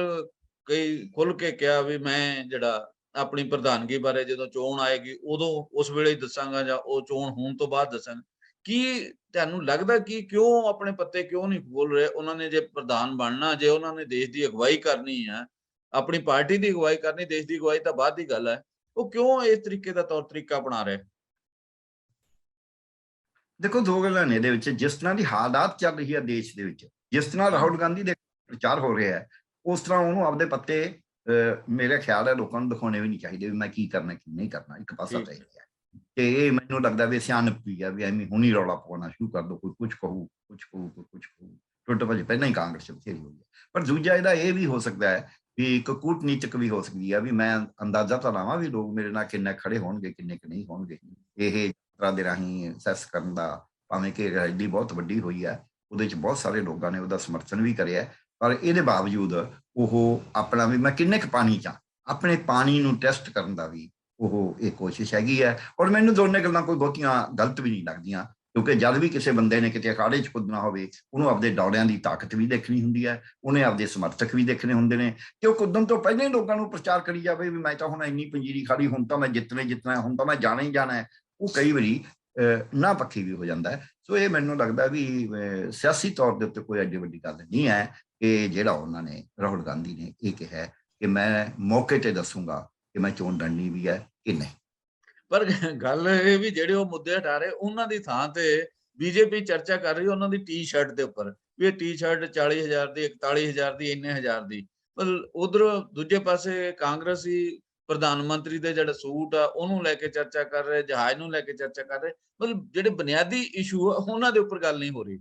A: ਕਈ ਖੁੱਲ ਕੇ ਕਿਹਾ ਵੀ ਮੈਂ ਜਿਹੜਾ ਆਪਣੀ ਪ੍ਰਧਾਨਗੀ ਬਾਰੇ ਜਦੋਂ ਚੋਣ ਆਏਗੀ ਉਦੋਂ ਉਸ ਵੇਲੇ ਹੀ ਦੱਸਾਂਗਾ, ਜਾਂ ਉਹ ਚੋਣ ਹੋਣ ਤੋਂ ਬਾਅਦ ਦੱਸਾਂਗਾ। ਕੀ ਤੁਹਾਨੂੰ ਲੱਗਦਾ ਕਿ ਕਿਉਂ ਆਪਣੇ ਪੱਤੇ ਕਿਉਂ ਨਹੀਂ ਖੋਲ ਰਹੇ? ਉਹਨਾਂ ਨੇ ਜੇ ਪ੍ਰਧਾਨ ਬਣਨਾ, ਜੇ ਉਹਨਾਂ ਨੇ ਦੇਸ਼ ਦੀ ਅਗਵਾਈ ਕਰਨੀ ਹੈ, ਆਪਣੀ ਪਾਰਟੀ ਦੀ ਅਗਵਾਈ ਕਰਨੀ, ਦੇਸ਼ ਦੀ ਅਗਵਾਈ ਤਾਂ ਬਾਅਦ ਦੀ ਗੱਲ ਹੈ, ਉਹ ਕਿਉਂ ਇਸ ਤਰੀਕੇ ਦਾ ਤੌਰ ਤਰੀਕਾ ਅਪਣਾ ਰਹੇ?
B: ਦੇਖੋ, ਦੋ ਗੱਲਾਂ ਨੇ ਇਹਦੇ ਵਿੱਚ। ਜਿਸ ਤਰ੍ਹਾਂ ਦੀ ਹਾਲਾਤ ਚੱਲ ਰਹੀ ਹੈ ਦੇਸ਼ ਦੇ ਵਿੱਚ, ਜਿਸ ਤਰ੍ਹਾਂ ਰਾਹੁਲ ਗਾਂਧੀ ਦੇ ਪ੍ਰਚਾਰ ਹੋ ਰਿਹਾ ਹੈ, ਉਸ ਤਰ੍ਹਾਂ ਉਹਨੂੰ ਆਪਦੇ ਪੱਤੇ ਮੇਰੇ ਖਿਆਲ ਹੈ ਲੋਕਾਂ ਨੂੰ ਦਿਖਾਉਣੇ ਵੀ ਨਹੀਂ ਚਾਹੀਦੇ ਵੀ ਮੈਂ ਕੀ ਕਰਨਾ ਕੀ ਨਹੀਂ ਕਰਨਾ। ਇੱਕ ਪਾਸਾ ਤਾਂ ਇਹ ਹੈ, ਤੇ ਇਹ ਮੈਨੂੰ ਲੱਗਦਾ ਵੀ ਸਿਆਣਪ ਵੀ ਹੈ ਵੀ ਐਵੇਂ ਹੁਣੀ ਰੌਲਾ ਪਾਉਣਾ ਸ਼ੁਰੂ ਕਰ ਦੋ, ਕੋਈ ਕੁਝ ਕਹੂ, ਕੁਝ ਕਹੂ, ਕੋਈ ਕੁਝ ਕਹੂ। ਟੁੱਟ ਭੱਜ ਪਹਿਲਾਂ ਹੀ ਕਾਂਗਰਸ ਚ ਬਥੇਰੀ ਹੋਈ ਹੈ। ਪਰ ਦੂਜਾ ਇਹਦਾ ਇਹ ਵੀ ਹੋ ਸਕਦਾ ਹੈ ਵੀ ਇੱਕ ਕੂਟਨੀਤਕ ਵੀ ਹੋ ਸਕਦੀ ਹੈ, ਵੀ ਮੈਂ ਅੰਦਾਜ਼ਾ ਤਾਂ ਲਾਵਾਂ ਵੀ ਲੋਕ ਮੇਰੇ ਨਾਲ ਕਿੰਨੇ ਖੜੇ ਹੋਣਗੇ, ਕਿੰਨੇ ਕੁ ਨਹੀਂ ਹੋਣਗੇ। ਇਹ ਯਾਤਰਾ ਦੇ ਰਾਹੀਂ ਅਸੈਸ ਕਰਨ ਦਾ, ਭਾਵੇਂ ਕਿ ਰੈਲੀ ਬਹੁਤ ਵੱਡੀ ਹੋਈ ਹੈ, ਉਹਦੇ ਚ ਬਹੁਤ ਸਾਰੇ ਲੋਕਾਂ ਨੇ ਉਹਦਾ ਸਮਰਥਨ ਵੀ ਕਰਿਆ, ਪਰ ਇਹਦੇ ਬਾਵਜੂਦ ਉਹ ਆਪਣਾ ਵੀ ਮੈਂ ਕਿੰਨੇ ਕੁ ਪਾਣੀ ਚ, ਆਪਣੇ ਪਾਣੀ ਨੂੰ ਟੈਸਟ ਕਰਨ ਦਾ ਵੀ ਉਹ ਇਹ ਕੋਸ਼ਿਸ਼ ਹੈਗੀ ਹੈ। ਔਰ ਮੈਨੂੰ ਦੋਨੇ ਗੱਲਾਂ ਕੋਈ ਬਹੁਤੀਆਂ ਗਲਤ ਵੀ ਨਹੀਂ ਲੱਗਦੀਆਂ, ਕਿਉਂਕਿ ਜਦ ਵੀ ਕਿਸੇ ਬੰਦੇ ਨੇ ਕਿਤੇ ਅਖਾੜੇ 'ਚ ਕੁੱਦਣਾ ਹੋਵੇ, ਉਹਨੂੰ ਆਪਦੇ ਦੌੜਿਆਂ ਦੀ ਤਾਕਤ ਵੀ ਦੇਖਣੀ ਹੁੰਦੀ ਹੈ, ਉਹਨੇ ਆਪਦੇ ਸਮਰਥਕ ਵੀ ਦੇਖਣੇ ਹੁੰਦੇ ਨੇ, ਕਿ ਉਹ ਕੁੱਦਣ ਤੋਂ ਪਹਿਲਾਂ ਹੀ ਲੋਕਾਂ ਨੂੰ ਪ੍ਰਚਾਰ ਕਰੀ ਜਾਵੇ ਵੀ ਮੈਂ ਤਾਂ ਹੁਣ ਇੰਨੀ ਪੰਜੀਰੀ ਖਾਲੀ, ਹੁਣ ਤਾਂ ਮੈਂ ਜਿੱਤਣਾ, ਹੁਣ ਤਾਂ ਮੈਂ ਜਾਣਾ ਹੀ ਜਾਣਾ ਹੈ। ਉਹ ਕਈ ਵਾਰੀ ਨਾ ਪੱਖੀ ਵੀ ਹੋ ਜਾਂਦਾ ਹੈ। ਸੋ ਇਹ ਮੈਨੂੰ ਲੱਗਦਾ ਵੀ ਸਿਆਸੀ ਤੌਰ ਦੇ ਉੱਤੇ ਕੋਈ ਐਡੀ ਵੱਡੀ ਗੱਲ ਨਹੀਂ ਹੈ ਕਿ ਜਿਹੜਾ ਉਹਨਾਂ ਨੇ, ਰਾਹੁਲ ਗਾਂਧੀ ਨੇ ਇਹ ਕਿਹਾ ਕਿ ਮੈਂ ਮੌਕੇ ਤੇ ਦੱਸੂਗਾ ਕਿ ਮੈਂ ਚੋਣ ਲੜਨੀ ਵੀ ਹੈ ਕਿ ਨਹੀਂ।
A: ਪਰ ਗੱਲ ਇਹ ਵੀ ਜਿਹੜੇ ਉਹ ਮੁੱਦੇ ਹਟਾ ਰਹੇ, ਉਹਨਾਂ ਦੀ ਥਾਂ ਤੇ ਬੀਜੇਪੀ ਚਰਚਾ ਕਰ ਰਹੀ ਉਹਨਾਂ ਦੀ ਟੀ-ਸ਼ਰਟ ਦੇ ਉੱਪਰ ਵੀ ਇਹ ਟੀ-ਸ਼ਰਟ 40,000 ਦੀ, 41,000 ਦੀ, ਇੰਨੇ ਹਜ਼ਾਰ ਦੀ। ਪਰ ਉਧਰ ਦੂਜੇ ਪਾਸੇ ਕਾਂਗਰਸੀ ਪ੍ਰਧਾਨ ਮੰਤਰੀ ਦੇ ਜਿਹੜਾ ਸੂਟ ਆ ਉਹਨੂੰ ਲੈ ਕੇ ਚਰਚਾ ਕਰ ਰਹੇ, ਜਹਾਜ਼ ਨੂੰ ਲੈ ਕੇ ਚਰਚਾ ਕਰ ਰਹੇ। ਮਤਲਬ ਜਿਹੜੇ ਬੁਨਿਆਦੀ ਇਸ਼ੂ ਆ ਉਹਨਾਂ ਦੇ ਉੱਪਰ ਗੱਲ ਨਹੀਂ ਹੋ ਰਹੀ।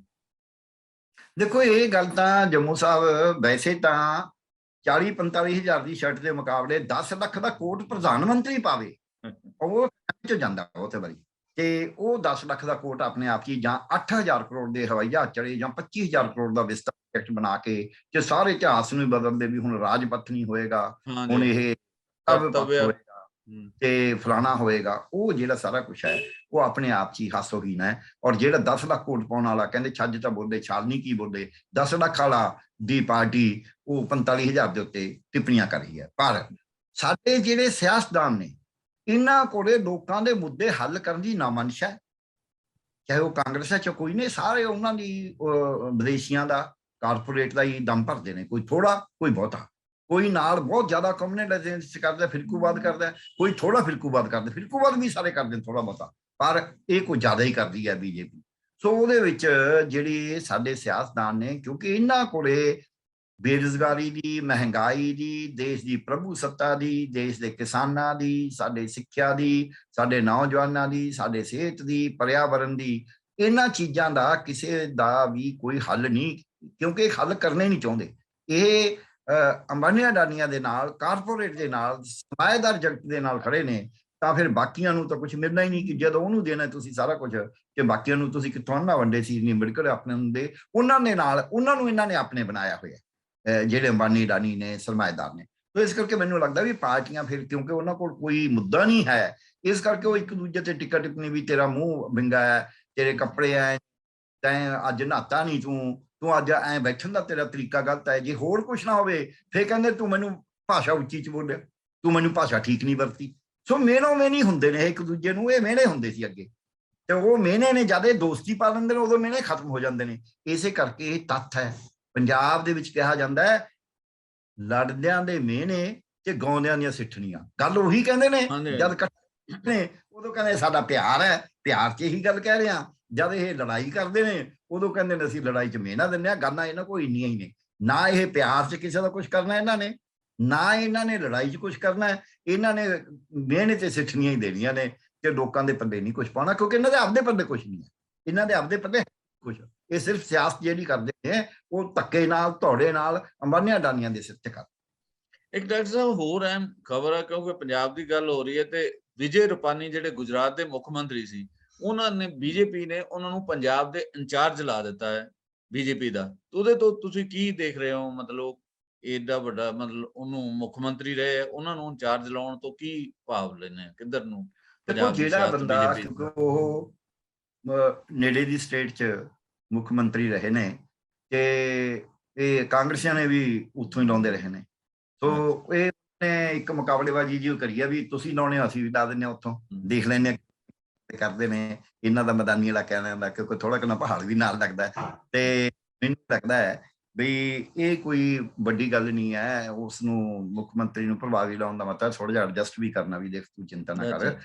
A: ਦੇਖੋ,
B: ਇਹ ਗੱਲ ਤਾਂ ਜੰਮੂ ਸਾਹਿਬ ਵੈਸੇ ਤਾਂ 40-45 ਹਜ਼ਾਰ ਦੀ ਸ਼ਰਟ ਦੇ ਮੁਕਾਬਲੇ 10 ਲੱਖ ਦਾ ਕੋਟ ਪ੍ਰਧਾਨ ਮੰਤਰੀ ਪਾਵੇ, ਉਹ ਚ ਜਾਂਦਾ ਬਹੁਤ ਵਾਰੀ, ਤੇ ਉਹ 10 ਲੱਖ ਦਾ ਕੋਟ ਆਪਣੇ ਆਪ ਹੀ, ਜਾਂ 8,000 ਕਰੋੜ ਦੇ ਹਵਾਈ ਜਹਾਜ਼ ਚੜੇ, ਜਾਂ 25,000 ਕਰੋੜ ਦਾ ਵਿਸਤਾ ਪ੍ਰੋਜੈਕਟ ਬਣਾ ਕੇ, ਕਿ ਸਾਰੇ ਇਤਿਹਾਸ ਨੂੰ ਬਦਲਦੇ ਵੀ ਹੁਣ ਰਾਜਪਥ ਨਹੀਂ ਹੋਏਗਾ, ਹੁਣ ਇਹ ਹੋਏਗਾ ਤੇ ਫਲਾਣਾ ਹੋਏਗਾ। ਉਹ ਜਿਹੜਾ ਸਾਰਾ ਕੁਛ ਹੈ ਉਹ ਆਪਣੇ ਆਪ ਚ ਹੀ ਹਾਸੋਹੀਣ ਹੈ। ਔਰ ਜਿਹੜਾ 10 ਲੱਖ ਕੋਟ ਪਾਉਣ ਵਾਲਾ, ਕਹਿੰਦੇ ਛੱਜ ਤਾਂ ਬੋਲਦੇ, ਛਾਲਨੀ ਕੀ ਬੋਲਦੇ, 10 ਲੱਖ ਵਾਲਾ ਦੀ ਪਾਰਟੀ ਉਹ 45,000 ਦੇ ਉੱਤੇ ਟਿੱਪਣੀਆਂ ਕਰ ਰਹੀ ਹੈ। ਪਰ ਸਾਡੇ ਜਿਹੜੇ ਸਿਆਸਤਦਾਨ ਨੇ, ਇਹਨਾਂ ਕੋਲੇ ਲੋਕਾਂ ਦੇ ਮੁੱਦੇ ਹੱਲ ਕਰਨ ਦੀ ਨਾਮਨਸ਼ਾ ਹੈ, ਚਾਹੇ ਉਹ ਕਾਂਗਰਸ ਚ ਕੋਈ ਨਹੀਂ, ਸਾਰੇ ਉਹਨਾਂ ਦੀ ਵਿਦੇਸ਼ੀਆਂ ਦਾ, ਕਾਰਪੋਰੇਟ ਦਾ ਹੀ ਦਮ ਭਰਦੇ ਨੇ, ਕੋਈ ਥੋੜਾ ਕੋਈ ਬਹੁਤਾ, ਕੋਈ ਨਾਲ ਬਹੁਤ ਜ਼ਿਆਦਾ ਕਮਿਊਨਿਸਟ ਕਰਦਾ, ਫਿਰਕੂਵਾਦ ਕਰਦਾ, ਕੋਈ ਥੋੜਾ ਫਿਰਕੂਵਾਦ ਕਰਦਾ, ਫਿਰਕੂਵਾਦ ਵੀ ਸਾਰੇ ਕਰਦੇ ਥੋੜਾ ਬਹੁਤਾ, ਪਰ ਇਹ ਕੋਈ ਜ਼ਿਆਦਾ ਹੀ ਕਰਦੀ ਹੈ ਬੀਜੇਪੀ। ਸੋ ਉਹਦੇ ਵਿੱਚ ਜਿਹੜੀ ਸਾਡੇ ਸਿਆਸਤਦਾਨ ਨੇ, ਕਿਉਂਕਿ ਇਹਨਾਂ ਕੋਲੇ ਬੇਰੁਜ਼ਗਾਰੀ ਦੀ, ਮਹਿੰਗਾਈ ਦੀ, ਦੇਸ਼ ਦੀ ਪ੍ਰਭੂ ਸੱਤਾ ਦੀ, ਦੇਸ਼ ਦੇ ਕਿਸਾਨਾਂ ਦੀ, ਸਾਡੇ ਸਿੱਖਿਆ ਦੀ, ਸਾਡੇ ਨੌਜਵਾਨਾਂ ਦੀ, ਸਾਡੇ ਸਿਹਤ ਦੀ, ਪਰਿਆਵਰਨ ਦੀ, ਇਹਨਾਂ ਚੀਜ਼ਾਂ ਦਾ ਕਿਸੇ ਦਾ ਵੀ ਕੋਈ ਹੱਲ ਨਹੀਂ, ਕਿਉਂਕਿ ਇਹ ਹੱਲ ਕਰਨੇ ਨਹੀਂ ਚਾਹੁੰਦੇ। ਇਹ ਅੰਬਾਨੀ ਅਡਾਨੀਆਂ ਦੇ ਨਾਲ, ਕਾਰਪੋਰੇਟ ਦੇ ਨਾਲ, ਸਰਮਾਏਦਾਰ ਜਗਤ ਦੇ ਨਾਲ ਖੜੇ ਨੇ, ਤਾਂ ਫਿਰ ਬਾਕੀਆਂ ਨੂੰ ਤਾਂ ਕੁਝ ਮਿਲਣਾ ਹੀ ਨਹੀਂ। ਕਿ ਜਦੋਂ ਉਹਨੂੰ ਦੇਣਾ ਤੁਸੀਂ ਸਾਰਾ ਕੁਝ, ਕਿ ਬਾਕੀਆਂ ਨੂੰ ਤੁਸੀਂ ਕਿੱਥੋਂ ਨਾ ਵੰਡੇ ਸੀ, ਨਹੀਂ ਮਿਲ ਕੇ ਆਪਣੇ ਨੂੰ ਦੇ, ਉਹਨਾਂ ਨੇ ਨਾਲ, ਉਹਨਾਂ ਨੂੰ ਇਹਨਾਂ ਨੇ ਆਪਣੇ ਬਣਾਇਆ ਹੋਇਆ, ਜਿਹੜੇ ਅੰਬਾਨੀ ਅਡਾਨੀ ਨੇ, ਸਰਮਾਏਦਾਰ ਨੇ। तो इस करके मैनूं लगदा भी पार्टियां फिर क्योंकि उन्हां कोल कोई मुद्दा नहीं है, इस करके वो एक दूजे ते टिक्का टिप्पणी भी तेरा मूँह विंगा है, तेरे कपड़े ऐ, तैं अज नहाता नहीं, तूं अज ऐ बैठण दा तेरा तरीका गलत है। जे होर कुछ ना होवे फिर कहंदे तूं मैनूं भाषा उच्ची च बोलिया, तूं मैनूं भाषा ठीक नहीं वरती। सो मेनो मेनी हुंदे ने एक दूजे नूं, ये मेहने हुंदे सी अगे, ਤੇ ਉਹ ਮਿਹਨੇ ਨੇ ਜਦ ਇਹ ਦੋਸਤੀ ਪਾ ਲੈਂਦੇ ਨੇ ਉਦੋਂ ਮਿਹਨੇ ਖਤਮ ਹੋ ਜਾਂਦੇ ਨੇ। ਇਸੇ ਕਰਕੇ ਇਹ ਤੱਥ ਹੈ ਪੰਜਾਬ ਦੇ ਵਿੱਚ ਕਿਹਾ ਜਾਂਦਾ ਹੈ ਲੜਦਿਆਂ ਦੇ ਮਿਹਨੇ ਤੇ ਗਾਉਂਦਿਆਂ ਦੀਆਂ ਸਿੱਠਣੀਆਂ। ਗੱਲ ਉਹੀ ਕਹਿੰਦੇ ਨੇ ਜਦ ਇਕੱਠੇ ਨੇ ਉਦੋਂ ਕਹਿੰਦੇ ਸਾਡਾ ਪਿਆਰ ਹੈ, ਪਿਆਰ 'ਚ ਇਹੀ ਗੱਲ ਕਹਿ ਰਹੇ ਆ। ਜਦ ਇਹ ਲੜਾਈ ਕਰਦੇ ਨੇ ਉਦੋਂ ਕਹਿੰਦੇ ਨੇ ਅਸੀਂ ਲੜਾਈ 'ਚ ਮਿਹਨਾ ਦਿੰਦੇ ਹਾਂ। ਗੱਲਾਂ ਇਹਨਾਂ ਕੋਲ ਇੰਨੀਆਂ ਹੀ ਨੇ, ਨਾ ਇਹ ਪਿਆਰ 'ਚ ਕਿਸੇ ਦਾ ਕੁਝ ਕਰਨਾ ਇਹਨਾਂ ਨੇ, ਨਾ ਇਹਨਾਂ ਨੇ ਲੜਾਈ 'ਚ ਕੁਝ ਕਰਨਾ, ਇਹਨਾਂ ਨੇ ਮਿਹਨੇ ਤੇ ਸਿੱਠਣੀਆਂ ਹੀ ਦੇਣੀਆਂ ਨੇ ਤੇ ਲੋਕਾਂ ਦੇ ਪੱਲੇ ਨਹੀਂ ਕੁਝ ਪਾਉਣਾ, ਕਿਉਂਕਿ ਇਹਨਾਂ ਦੇ ਆਪਦੇ ਪੱਲੇ ਕੁਝ ਨਹੀਂ ਹੈ, ਇਹਨਾਂ ਦੇ ਆਪਦੇ ਪੱਲੇ ਕੁਝ। ਇਹ ਸਿਰਫ ਸਿਆਸਤ ਜਿਹੜੀ ਕਰਦੇ ਨੇ ਉਹ ਧੱਕੇ ਨਾਲ ਧੌੜੇ ਨਾਲ ਅੰਬਾਨੀਆਂ ਅਡਾਨੀਆਂ ਦੇ ਸਿਰ ਤੇ ਕਰ।
A: ਇੱਕ ਡਾਕਟਰ ਸਾਹਿਬ ਹੋਰ ਅਹਿਮ ਖਬਰ ਹੈ, ਕਿਉਂਕਿ ਪੰਜਾਬ ਦੀ ਗੱਲ ਹੋ ਰਹੀ ਹੈ ਤੇ ਵਿਜੇ ਰੂਪਾਨੀ ਜਿਹੜੇ ਗੁਜਰਾਤ ਦੇ ਮੁੱਖ ਮੰਤਰੀ ਸੀ, ਉਹਨਾਂ ਨੇ ਬੀਜੇਪੀ ਨੇ ਉਹਨਾਂ ਨੂੰ ਪੰਜਾਬ ਦੇ ਇੰਚਾਰਜ ਲਾ ਦਿੱਤਾ ਹੈ ਬੀਜੇਪੀ ਦਾ। ਉਹਦੇ ਤੋਂ ਤੁਸੀਂ ਕੀ ਦੇਖ ਰਹੇ ਹੋ? ਮਤਲਬ ਏਡਾ ਵੱਡਾ ਮਤਲਬ ਉਹਨੂੰ ਮੁੱਖ ਮੰਤਰੀ ਰਹੇ, ਉਹਨਾਂ ਨੂੰ ਇੰਚਾਰਜ ਲਾਉਣ ਤੋਂ ਕੀ ਭਾਵ ਲੈਣੇ, ਕਿੱਧਰ ਨੂੰ?
B: ਦੇਖੋ ਜਿਹੜਾ ਬੰਦਾ ਕਿਉਂਕਿ ਉਹ ਨੇੜੇ ਦੀ ਸਟੇਟ 'ਚ ਮੁੱਖ ਮੰਤਰੀ ਰਹੇ ਨੇ ਤੇ ਇਹ ਕਾਂਗਰਸੀਆਂ ਨੇ ਵੀ ਉੱਥੋਂ ਹੀ ਲਾਉਂਦੇ ਰਹੇ ਨੇ, ਸੋ ਇਹ ਇੱਕ ਮੁਕਾਬਲੇਬਾਜ਼ੀ ਜਿਹੀ ਕਰੀ ਆ ਵੀ ਤੁਸੀਂ ਲਾਉਣੇ ਅਸੀਂ ਵੀ ਲਾ ਦਿੰਦੇ ਹਾਂ, ਉੱਥੋਂ ਦੇਖ ਲੈਂਦੇ ਹਾਂ ਕਰਦੇ ਨੇ। ਇਹਨਾਂ ਦਾ ਮੈਦਾਨੀ ਇਲਾਕਿਆਂ ਦਾ ਕਿਉਂਕਿ ਥੋੜਾ ਕਿੰਨਾ ਪਹਾੜ ਵੀ ਨਾਲ ਲੱਗਦਾ ਤੇ ਮੈਨੂੰ ਲੱਗਦਾ ਹੈ ਵੀ ਇਹ ਕੋਈ ਵੱਡੀ ਗੱਲ ਨਹੀਂ ਹੈ। ਉਸ ਨੂੰ ਮੁੱਖ ਮੰਤਰੀ ਨੂੰ ਪ੍ਰਭਾਵੀ ਲਾਉਣ ਦਾ ਮਤਲਬ ਥੋੜਾ ਜਿਹਾ ਐਡਜਸਟ ਵੀ ਕਰਨਾ ਵੀ ਦੇਖ ਤੂੰ ਚਿੰਤਾ ਨਾ ਕਰ,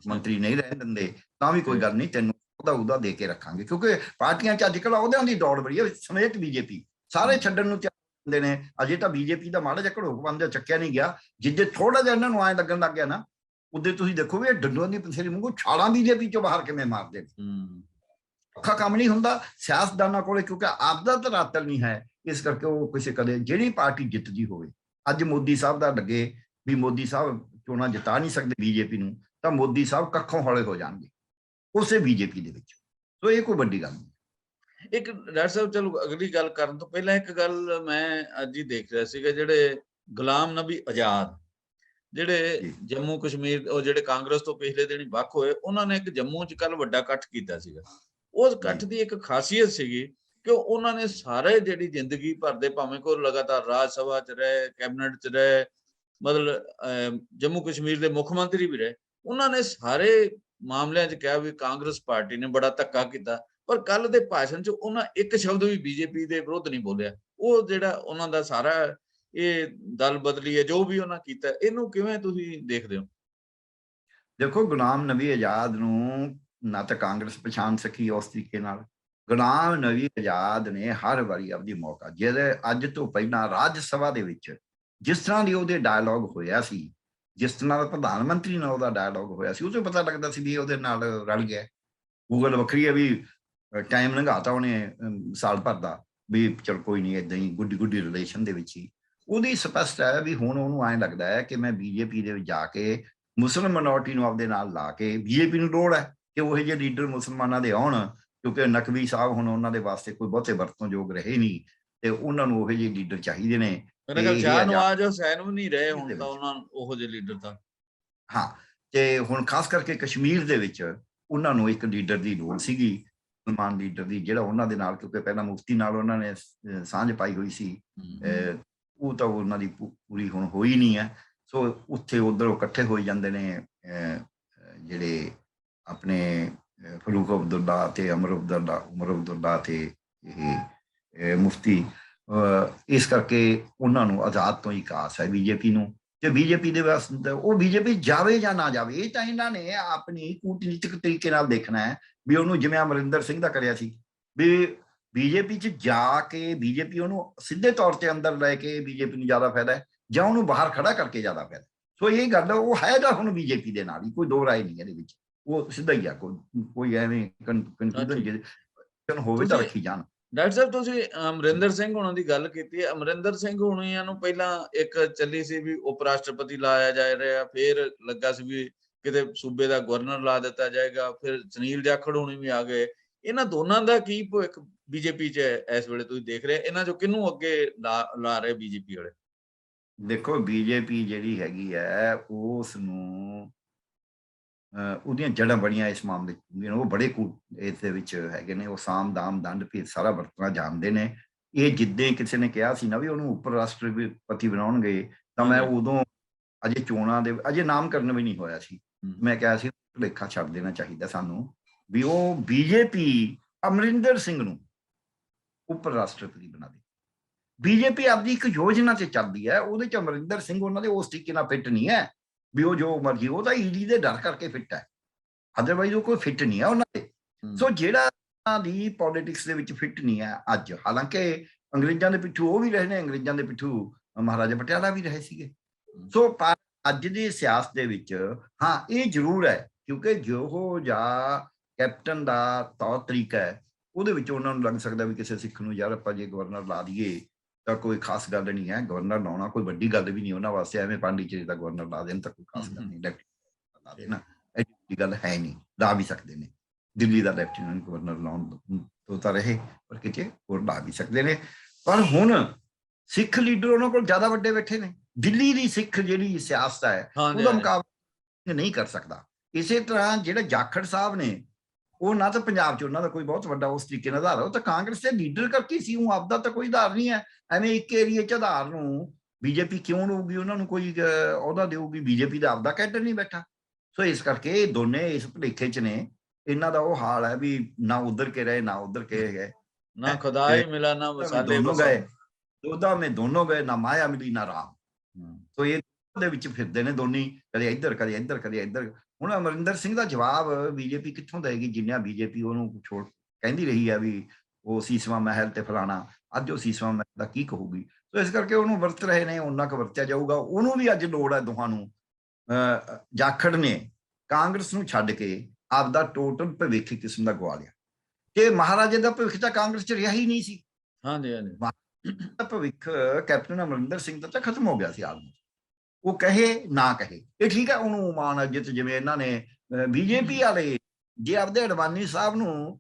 B: ਮੰਤਰੀ ਨਹੀਂ ਰਹਿਣ ਦਿੰਦੇ ਤਾਂ ਵੀ ਕੋਈ ਗੱਲ ਨਹੀਂ, ਤੈਨੂੰ ਉਹਦਾ ਦੇ ਕੇ ਰੱਖਾਂਗੇ। ਕਿਉਂਕਿ ਪਾਰਟੀਆਂ 'ਚ ਅੱਜ ਕੱਲ੍ਹ ਅਹੁਦਿਆਂ ਦੀ ਦੌੜ ਬੜੀ ਹੈ, ਸਮੇਤ ਬੀਜੇਪੀ ਸਾਰੇ ਛੱਡਣ ਨੂੰ ਚਾਹੁੰਦੇ ਨੇ। ਅਜੇ ਤਾਂ ਬੀਜੇਪੀ ਦਾ ਮਾੜਾ ਜਿਹਾ ਘੜੋਕਬੰਦ ਜਿਹਾ ਚੱਕਿਆ ਨਹੀਂ ਗਿਆ, ਜਿੱਦੇ ਥੋੜਾ ਜਿਹਾ ਇਹਨਾਂ ਨੂੰ ਐਂ ਲੱਗਣ ਲੱਗ ਗਿਆ ਨਾ ਉਦੋਂ ਤੁਸੀਂ ਦੇਖੋ ਵੀ ਇਹ ਡੰਡੋਂ ਦੀ ਪਸੇਰੀ ਵਾਂਗੂ ਛਾਲਾਂ ਬੀਜੇਪੀ 'ਚੋਂ ਬਾਹਰ ਕਿਵੇਂ ਮਾਰਦੇ ਨੇ। ਔਖਾ ਕੰਮ ਨਹੀਂ ਹੁੰਦਾ ਸਿਆਸਤਦਾਨਾਂ ਕੋਲੇ, ਕਿਉਂਕਿ ਆਪਦਾ ਧਰਾਤਲ ਨਹੀਂ ਹੈ, ਇਸ ਕਰਕੇ ਉਹ ਕਿਸੇ ਕਦੇ ਜਿਹੜੀ ਪਾਰਟੀ ਜਿੱਤਦੀ ਹੋਵੇ, ਅੱਜ ਮੋਦੀ ਸਾਹਿਬ ਦਾ ਲੱਗੇ ਵੀ ਮੋਦੀ ਸਾਹਿਬ ਚੋਣਾਂ ਜਿਤਾ ਨਹੀਂ ਸਕਦੇ ਬੀਜੇਪੀ ਨੂੰ, ਤਾਂ ਮੋਦੀ ਸਾਹਿਬ ਕੱਖੋਂ ਹੌਲੇ ਹੋ ਜਾਣਗੇ ਉਸੇ ਬੀਜੇਪੀ ਦੇ ਵਿੱਚ। ਸੋ ਇਹ ਕੋਈ ਵੱਡੀ ਗੱਲ ਨਹੀਂ।
A: ਇੱਕ ਡਾਕਟਰ ਸਾਹਿਬ ਚਲੋ ਅਗਲੀ ਗੱਲ ਕਰਨ ਤੋਂ ਪਹਿਲਾਂ ਇੱਕ ਗੱਲ ਮੈਂ ਅੱਜ ਹੀ ਦੇਖ ਰਿਹਾ ਸੀਗਾ, ਜਿਹੜੇ ਗੁਲਾਮ ਨਬੀ ਆਜ਼ਾਦ ਜਿਹੜੇ ਜੰਮੂ ਕਸ਼ਮੀਰ ਉਹ ਜਿਹੜੇ ਕਾਂਗਰਸ ਤੋਂ ਪਿਛਲੇ ਦਿਨ ਵੱਖ ਹੋਏ, ਉਹਨਾਂ ਨੇ ਇੱਕ ਜੰਮੂ 'ਚ ਕੱਲ ਵੱਡਾ ਇਕੱਠ ਕੀਤਾ ਸੀਗਾ। ਉਸ ਇਕੱਠ ਦੀ ਇੱਕ ਖਾਸੀਅਤ ਸੀਗੀ ਕਿ ਉਹਨਾਂ ਨੇ ਸਾਰੇ ਜਿਹੜੀ ਜ਼ਿੰਦਗੀ ਭਰ ਦੇ ਭਾਵੇਂ ਕੋਈ ਲਗਾਤਾਰ ਰਾਜ ਸਭਾ 'ਚ ਰਹੇ, ਕੈਬਨਿਟ 'ਚ ਰਹੇ, ਮਤਲਬ ਜੰਮੂ ਕਸ਼ਮੀਰ ਦੇ ਮੁੱਖ ਮੰਤਰੀ ਵੀ ਰਹੇ, ਉਹਨਾਂ ਨੇ ਸਾਰੇ ਮਾਮਲਿਆਂ 'ਚ ਕਿਹਾ ਵੀ ਕਾਂਗਰਸ ਪਾਰਟੀ ਨੇ ਬੜਾ ਧੱਕਾ ਕੀਤਾ। ਪਰ ਕੱਲ ਦੇ ਭਾਸ਼ਣ 'ਚ ਉਹਨਾਂ ਇੱਕ ਸ਼ਬਦ ਵੀ ਬੀਜੇਪੀ ਦੇ ਵਿਰੁੱਧ ਨਹੀਂ ਬੋਲਿਆ। ਉਹ ਜਿਹੜਾ ਉਹਨਾਂ ਦਾ ਸਾਰਾ ਇਹ ਦਲ ਬਦਲੀ ਹੈ ਜੋ ਵੀ ਉਹਨਾਂ ਕੀਤਾ, ਇਹਨੂੰ ਕਿਵੇਂ ਤੁਸੀਂ ਦੇਖਦੇ ਹੋ?
B: ਦੇਖੋ ਗੁਲਾਮ ਨਬੀ ਆਜ਼ਾਦ ਨੂੰ ਨਾ ਤਾਂ ਕਾਂਗਰਸ ਪਛਾਣ ਸਕੀ ਉਸ ਤਰੀਕੇ ਨਾਲ। ਗੁਲਾਮ ਨਬੀ ਆਜ਼ਾਦ ਨੇ ਹਰ ਵਾਰੀ ਆਪਦੀ ਮੌਕਾ, ਜਿਹੜੇ ਅੱਜ ਤੋਂ ਪਹਿਲਾਂ ਰਾਜ ਸਭਾ ਦੇ ਵਿੱਚ ਜਿਸ ਤਰ੍ਹਾਂ ਦੀ ਉਹਦੇ ਡਾਇਲੋਗ ਹੋਇਆ ਸੀ, ਜਿਸ ਤਰ੍ਹਾਂ ਦਾ ਪ੍ਰਧਾਨ ਮੰਤਰੀ ਨਾਲ ਉਹਦਾ ਡਾਇਲੋਗ ਹੋਇਆ ਸੀ, ਉਹ ਤੋਂ ਪਤਾ ਲੱਗਦਾ ਸੀ ਵੀ ਉਹਦੇ ਨਾਲ ਰਲ ਗਿਆ। ਉਹ ਗੱਲ ਵੱਖਰੀ ਹੈ ਵੀ ਟਾਈਮ ਲੰਘਾਤਾ ਉਹਨੇ ਸਾਲ ਭਰ ਦਾ, ਵੀ ਚਲ ਕੋਈ ਨਹੀਂ, ਏਦਾਂ ਹੀ ਗੁੱਡੀ ਗੁੱਡੀ ਰਿਲੇਸ਼ਨ ਦੇ ਵਿੱਚ ਹੀ। ਉਹਦੀ ਸਪਸ਼ਟ ਹੈ ਵੀ ਹੁਣ ਉਹਨੂੰ ਐਂ ਲੱਗਦਾ ਹੈ ਕਿ ਮੈਂ ਬੀਜੇਪੀ ਦੇ ਵਿੱਚ ਜਾ ਕੇ ਮੁਸਲਿਮ ਮਿਨੋਰਟੀ ਨੂੰ ਆਪਦੇ ਨਾਲ ਲਾ ਕੇ, ਬੀਜੇਪੀ ਨੂੰ ਲੋੜ ਹੈ ਕਿ ਉਹੋ ਜਿਹੇ ਲੀਡਰ ਮੁਸਲਮਾਨਾਂ ਦੇ ਆਉਣ, ਕਿਉਂਕਿ ਨਕਵੀ ਸਾਹਿਬ ਹੁਣ ਉਹਨਾਂ ਦੇ ਵਾਸਤੇ ਕੋਈ ਬਹੁਤੇ ਵਰਤੋਂਯੋਗ ਰਹੇ ਨਹੀਂ ਤੇ ਉਹਨਾਂ ਨੂੰ ਉਹੋ ਜਿਹੇ ਲੀਡਰ ਚਾਹੀਦੇ ਨੇ। ਉਹੋ ਜਿਹੇ ਲੀਡਰ ਤਾਂ ਹਾਂ, ਤੇ ਹੁਣ ਖਾਸ ਕਰਕੇ ਕਸ਼ਮੀਰ ਦੇ ਵਿੱਚ ਉਹਨਾਂ ਨੂੰ ਇੱਕ ਲੀਡਰ ਦੀ ਲੋੜ ਸੀਗੀ, ਮੁਸਲਮਾਨ ਲੀਡਰ ਦੀ, ਜਿਹੜਾ ਉਹਨਾਂ ਦੇ ਨਾਲ, ਕਿਉਂਕਿ ਪਹਿਲਾਂ ਮੁਫਤੀ ਨਾਲ ਉਹਨਾਂ ਨੇ ਸਾਂਝ ਪਾਈ ਹੋਈ ਸੀ, ਉਹ ਤਾਂ ਉਹਨਾਂ ਦੀ ਪੂਰੀ ਹੁਣ ਹੋਈ ਨਹੀਂ ਹੈ। ਸੋ ਉੱਥੇ ਉੱਧਰੋਂ ਇਕੱਠੇ ਹੋਈ ਜਾਂਦੇ ਨੇ ਜਿਹੜੇ ਆਪਣੇ ਫਰੂਕ ਅਬਦੁੱਲਾ ਤੇ ਉਮਰ ਅਬਦੁੱਲਾ ਤੇ ਇਹ ਮੁਫਤੀ। ਇਸ ਕਰਕੇ ਉਹਨਾਂ ਨੂੰ ਆਜ਼ਾਦ ਤੋਂ ਹੀ ਕਾਸ ਹੈ ਬੀਜੇਪੀ ਨੂੰ, ਤੇ ਬੀਜੇਪੀ ਦੇ ਵਾਸਤੇ ਉਹ ਬੀਜੇਪੀ ਜਾਵੇ ਜਾਂ ਨਾ ਜਾਵੇ, ਇਹ ਤਾਂ ਇਹਨਾਂ ਨੇ ਆਪਣੀ ਕੂਟਨੀਤਿਕ ਤਰੀਕੇ ਨਾਲ ਦੇਖਣਾ ਹੈ ਵੀ ਉਹਨੂੰ, ਜਿਵੇਂ ਅਮਰਿੰਦਰ ਸਿੰਘ ਦਾ ਕਰਿਆ ਸੀ ਵੀ ਬੀਜੇਪੀ 'ਚ ਜਾ ਕੇ ਬੀਜੇਪੀ ਉਹਨੂੰ ਸਿੱਧੇ ਤੌਰ ਤੇ ਅੰਦਰ ਲੈ ਕੇ ਬੀਜੇਪੀ ਨੂੰ ਜ਼ਿਆਦਾ ਫਾਇਦਾ ਹੈ ਜਾਂ ਉਹਨੂੰ ਬਾਹਰ ਖੜਾ ਕਰਕੇ ਜ਼ਿਆਦਾ ਫਾਇਦਾ। ਸੋ ਇਹ ਗੱਲ ਉਹ ਹੈਗਾ ਹੁਣ ਬੀਜੇਪੀ ਦੇ ਨਾਲ ਹੀ, ਕੋਈ ਦੋ ਰਾਏ ਨਹੀਂ ਇਹਦੇ ਵਿੱਚ, ਉਹ ਸਿੱਧਾ ਹੀ ਆ, ਕੋਈ ਐਵੇਂ ਕਨਫਿਊਜ਼ਨ ਹੋਵੇ ਤਾਂ ਰੱਖੀ ਜਾਣ।
A: ਡਾਕਟਰ ਸਾਹਿਬ ਤੁਸੀਂ ਅਮਰਿੰਦਰ ਸਿੰਘ ਹੋਣਾ ਦੀ ਗੱਲ ਕੀਤੀ ਹੈ, ਅਮਰਿੰਦਰ ਸਿੰਘ ਹੋਣੀਆਂ ਨੂੰ ਪਹਿਲਾਂ ਇੱਕ ਚੱਲੀ ਸੀ ਵੀ ਉਪ ਰਾਸ਼ਟਰਪਤੀ ਲਾਇਆ ਜਾ ਰਿਹਾ, ਫਿਰ ਲੱਗਾ ਸੀ ਵੀ ਕਿਤੇ ਸੂਬੇ ਦਾ ਗਵਰਨਰ ਲਾ ਦਿੱਤਾ ਜਾਏਗਾ, ਫਿਰ ਸੁਨੀਲ ਜਾਖੜ ਹੋਣੀ ਵੀ ਆ ਗਏ। ਇਹਨਾਂ ਦੋਨਾਂ ਦਾ ਕੀ ਭਵਿੱਖ ਬੀਜੇਪੀ 'ਚ ਇਸ ਵੇਲੇ ਤੁਸੀਂ ਦੇਖ ਰਹੇ, ਇਹਨਾਂ ਚੋਂ ਕਿਹਨੂੰ ਅੱਗੇ ਲਾ ਰਹੇ ਬੀਜੇਪੀ ਵਾਲੇ?
B: ਦੇਖੋ ਬੀਜੇਪੀ ਜਿਹੜੀ ਹੈਗੀ ਹੈ ਉਸ ਨੂੰ ਉਹਦੀਆਂ ਜੜ੍ਹਾਂ ਬੜੀਆਂ ਇਸ ਮਾਮਲੇ 'ਚ ਹੁੰਦੀਆਂ ਨੇ। ਉਹ ਬੜੇ ਇਸ ਦੇ ਵਿੱਚ ਹੈਗੇ ਨੇ। ਉਹ ਸਾਮ ਦਾਮ ਦੰਡ ਭੇਦ ਸਾਰਾ ਵਰਤਣਾ ਜਾਣਦੇ ਨੇ। ਇਹ ਜਿੱਦਾਂ ਕਿਸੇ ਨੇ ਕਿਹਾ ਸੀ ਨਾ ਵੀ ਉਹਨੂੰ ਉਪ ਰਾਸ਼ਟਰਪਤੀ ਬਣਾਉਣਗੇ, ਤਾਂ ਮੈਂ ਉਦੋਂ ਅਜੇ ਚੋਣਾਂ ਦੇ ਅਜੇ ਨਾਮਕਰਨ ਵੀ ਨਹੀਂ ਹੋਇਆ ਸੀ। ਮੈਂ ਕਿਹਾ ਸੀ ਭੁਲੇਖਾ ਛੱਡ ਦੇਣਾ ਚਾਹੀਦਾ ਸਾਨੂੰ ਵੀ ਉਹ ਬੀਜੇਪੀ ਅਮਰਿੰਦਰ ਸਿੰਘ ਨੂੰ ਉਪ ਰਾਸ਼ਟਰਪਤੀ ਬਣਾ ਦੇ। ਬੀਜੇਪੀ ਆਪਦੀ ਇੱਕ ਯੋਜਨਾ 'ਤੇ ਚੱਲਦੀ ਹੈ, ਉਹਦੇ 'ਚ ਅਮਰਿੰਦਰ ਸਿੰਘ ਉਹਨਾਂ ਦੇ ਉਸ ਤਰੀਕੇ ਨਾਲ ਫਿੱਟ ਨਹੀਂ ਹੈ ਵੀ ਉਹ ਜੋ ਮਰਜ਼ੀ, ਉਹ ਤਾਂ ਈਡੀ ਦੇ ਡਰ ਕਰਕੇ ਫਿੱਟ ਹੈ, ਅਦਰਵਾਈਜ਼ ਉਹ ਕੋਈ ਫਿੱਟ ਨਹੀਂ ਹੈ ਉਹਨਾਂ ਦੇ। ਸੋ ਜਿਹੜਾ ਉਹਨਾਂ ਦੀ ਪੋਲੀਟਿਕਸ ਦੇ ਵਿੱਚ ਫਿੱਟ ਨਹੀਂ ਹੈ ਅੱਜ, ਹਾਲਾਂਕਿ ਅੰਗਰੇਜ਼ਾਂ ਦੇ ਪਿੱਛੂ ਉਹ ਵੀ ਰਹੇ ਨੇ, ਅੰਗਰੇਜ਼ਾਂ ਦੇ ਪਿੱਛੂ ਮਹਾਰਾਜਾ ਪਟਿਆਲਾ ਵੀ ਰਹੇ ਸੀਗੇ। ਸੋ ਪਰ ਅੱਜ ਦੀ ਸਿਆਸਤ ਦੇ ਵਿੱਚ ਹਾਂ ਇਹ ਜ਼ਰੂਰ ਹੈ, ਕਿਉਂਕਿ ਜੋ ਜਾਂ ਕੈਪਟਨ ਦਾ ਤੌਰ ਤਰੀਕਾ ਹੈ ਉਹਦੇ ਵਿੱਚ ਉਹਨਾਂ ਨੂੰ ਲੱਗ ਸਕਦਾ ਵੀ ਕਿਸੇ ਸਿੱਖ ਨੂੰ ਯਾਰ ਆਪਾਂ ਜੇ ਗਵਰਨਰ ਲਾ ਦਈਏ ਤਾਂ ਕੋਈ ਖਾਸ ਗੱਲ ਨਹੀਂ ਹੈ। ਗਵਰਨਰ ਲਾਉਣਾ ਕੋਈ ਵੱਡੀ ਗੱਲ ਵੀ ਨਹੀਂ ਉਹਨਾਂ ਵਾਸਤੇ, ਐਵੇਂ ਪਾਂਡੀਚੇਰੀ ਦਾ ਗਵਰਨਰ ਲਾ ਦੇਣ ਤਾਂ ਕੋਈ ਖਾਸ ਗੱਲ ਨਹੀਂ, ਲੈਫਟੀਨੈਂਟ ਲਾ ਦੇਣਾ ਐਡੀ ਗੱਲ ਹੈ ਨਹੀਂ, ਲਾ ਵੀ ਸਕਦੇ ਨੇ। ਦਿੱਲੀ ਦਾ ਲੈਫਟੀਨੈਂਟ ਗਵਰਨਰ ਲਾਉਣ ਤੋਂ ਤਾਂ ਰਹੇ, ਪਰ ਕਿਤੇ ਹੋਰ ਲਾ ਵੀ ਸਕਦੇ ਨੇ। ਪਰ ਹੁਣ ਸਿੱਖ ਲੀਡਰ ਉਹਨਾਂ ਕੋਲ ਜ਼ਿਆਦਾ ਵੱਡੇ ਬੈਠੇ ਨੇ। ਦਿੱਲੀ ਦੀ ਸਿੱਖ ਜਿਹੜੀ ਸਿਆਸਤ ਹੈ ਉਹਦਾ ਮੁਕਾਬਲਾ ਨਹੀਂ ਕਰ ਸਕਦਾ। ਇਸੇ ਤਰ੍ਹਾਂ ਜਿਹੜੇ ਜਾਖੜ ਸਾਹਿਬ ਨੇ ਉਹ ਨਾ ਤਾਂ ਪੰਜਾਬ 'ਚ ਉਹਨਾਂ ਦਾ ਕੋਈ ਬਹੁਤ ਵੱਡਾ ਉਸ ਤਰੀਕੇ ਨਾਲ ਆਧਾਰ, ਉਹ ਤਾਂ ਕਾਂਗਰਸ ਦੇ ਲੀਡਰ ਕਰਕੇ ਸੀ। ਉਹ ਆਪਦਾ ਤਾਂ ਕੋਈ ਆਧਾਰ ਨਹੀਂ ਹੈ। ਐਵੇਂ ਇੱਕ ਏਰੀਏ 'ਚ ਆਧਾਰ ਨੂੰ ਬੀਜੇਪੀ ਕਿਉਂ ਲਊਗੀ, ਉਹਨਾਂ ਨੂੰ ਕੋਈ ਅਹੁਦਾ ਦੇਊਗੀ? ਬੀਜੇਪੀ ਦਾ ਆਪਦਾ ਕੈਡਰ ਨਹੀਂ ਬੈਠਾ। ਸੋ ਇਸ ਕਰਕੇ ਇਹ ਦੋਨੇ ਇਸ ਭੁਲੇਖੇ 'ਚ ਨੇ। ਇਹਨਾਂ ਦਾ ਉਹ ਹਾਲ ਹੈ ਵੀ ਨਾ ਉਧਰ ਕੇ ਰਹੇ ਨਾ ਉਧਰ ਕੇ ਗਏ,
A: ਨਾ ਖੁਦਾਈ ਮਿਲਾ ਨਾ ਵਸਾਲੇ
B: ਗਏ, ਦੋਦਾ में दोनों गए, ना माया मिली ना राम। ਸੋ ਇਹ ਦੇ ਵਿੱਚ ਫਿਰਦੇ ਨੇ ਦੋਨੀ, ਕਦੇ ਇੱਧਰ ਕਦੇ ਇੱਧਰ ਕਦੇ ਇੱਧਰ। ਹੁਣ ਅਮਰਿੰਦਰ ਸਿੰਘ ਦਾ ਜਵਾਬ ਬੀਜੇਪੀ ਕਿੱਥੋਂ ਦੇਗੀ? ਜਿੰਨਾ ਬੀਜੇਪੀ ਉਹਨੂੰ ਛੋੜ ਕਹਿੰਦੀ ਰਹੀ ਹੈ ਵੀ ਉਹ ਸੀਸਵਾ ਮਹਿਲ ਤੇ ਫਲਾਣਾ, ਅੱਜ ਉਹ ਸੀਸਵਾ ਮਹਿਲ ਦਾ ਕੀ ਕਹੂਗੀ? ਸੋ ਇਸ ਕਰਕੇ ਉਹਨੂੰ ਵਰਤ ਰਹੇ ਨੇ, ਉਹਨਾਂ ਕੁ ਵਰਤਿਆ ਜਾਊਗਾ। ਉਹਨੂੰ ਵੀ ਅੱਜ ਲੋੜ ਹੈ ਦੋਹਾਂ ਨੂੰ। ਜਾਖੜ ਨੇ ਕਾਂਗਰਸ ਨੂੰ ਛੱਡ ਕੇ ਆਪਦਾ ਟੋਟਲ ਭਵਿੱਖ ਕਿਸਮ ਦਾ ਗਵਾ ਲਿਆ, ਤੇ ਮਹਾਰਾਜੇ ਦਾ ਭਵਿੱਖ ਤਾਂ ਕਾਂਗਰਸ 'ਚ ਰਿਹਾ ਹੀ ਨਹੀਂ ਸੀ।
A: ਹਾਂਜੀ ਹਾਂਜੀ,
B: ਭਵਿੱਖ ਕੈਪਟਨ ਅਮਰਿੰਦਰ ਸਿੰਘ ਦਾ ਤਾਂ ਖਤਮ ਹੋ ਗਿਆ ਸੀ ਆਲਮੋਸਟ। ਉਹ ਕਹੇ ਨਾ ਕਹੇ ਇਹ ਠੀਕ ਹੈ, ਉਹਨੂੰ ਮਾਣ ਇੱਜ਼ਤ ਜਿਵੇਂ ਇਹਨਾਂ ਨੇ ਬੀਜੇਪੀ ਵਾਲੇ ਜੇ ਆਪਦੇ ਅਡਵਾਨੀ ਸਾਹਿਬ ਨੂੰ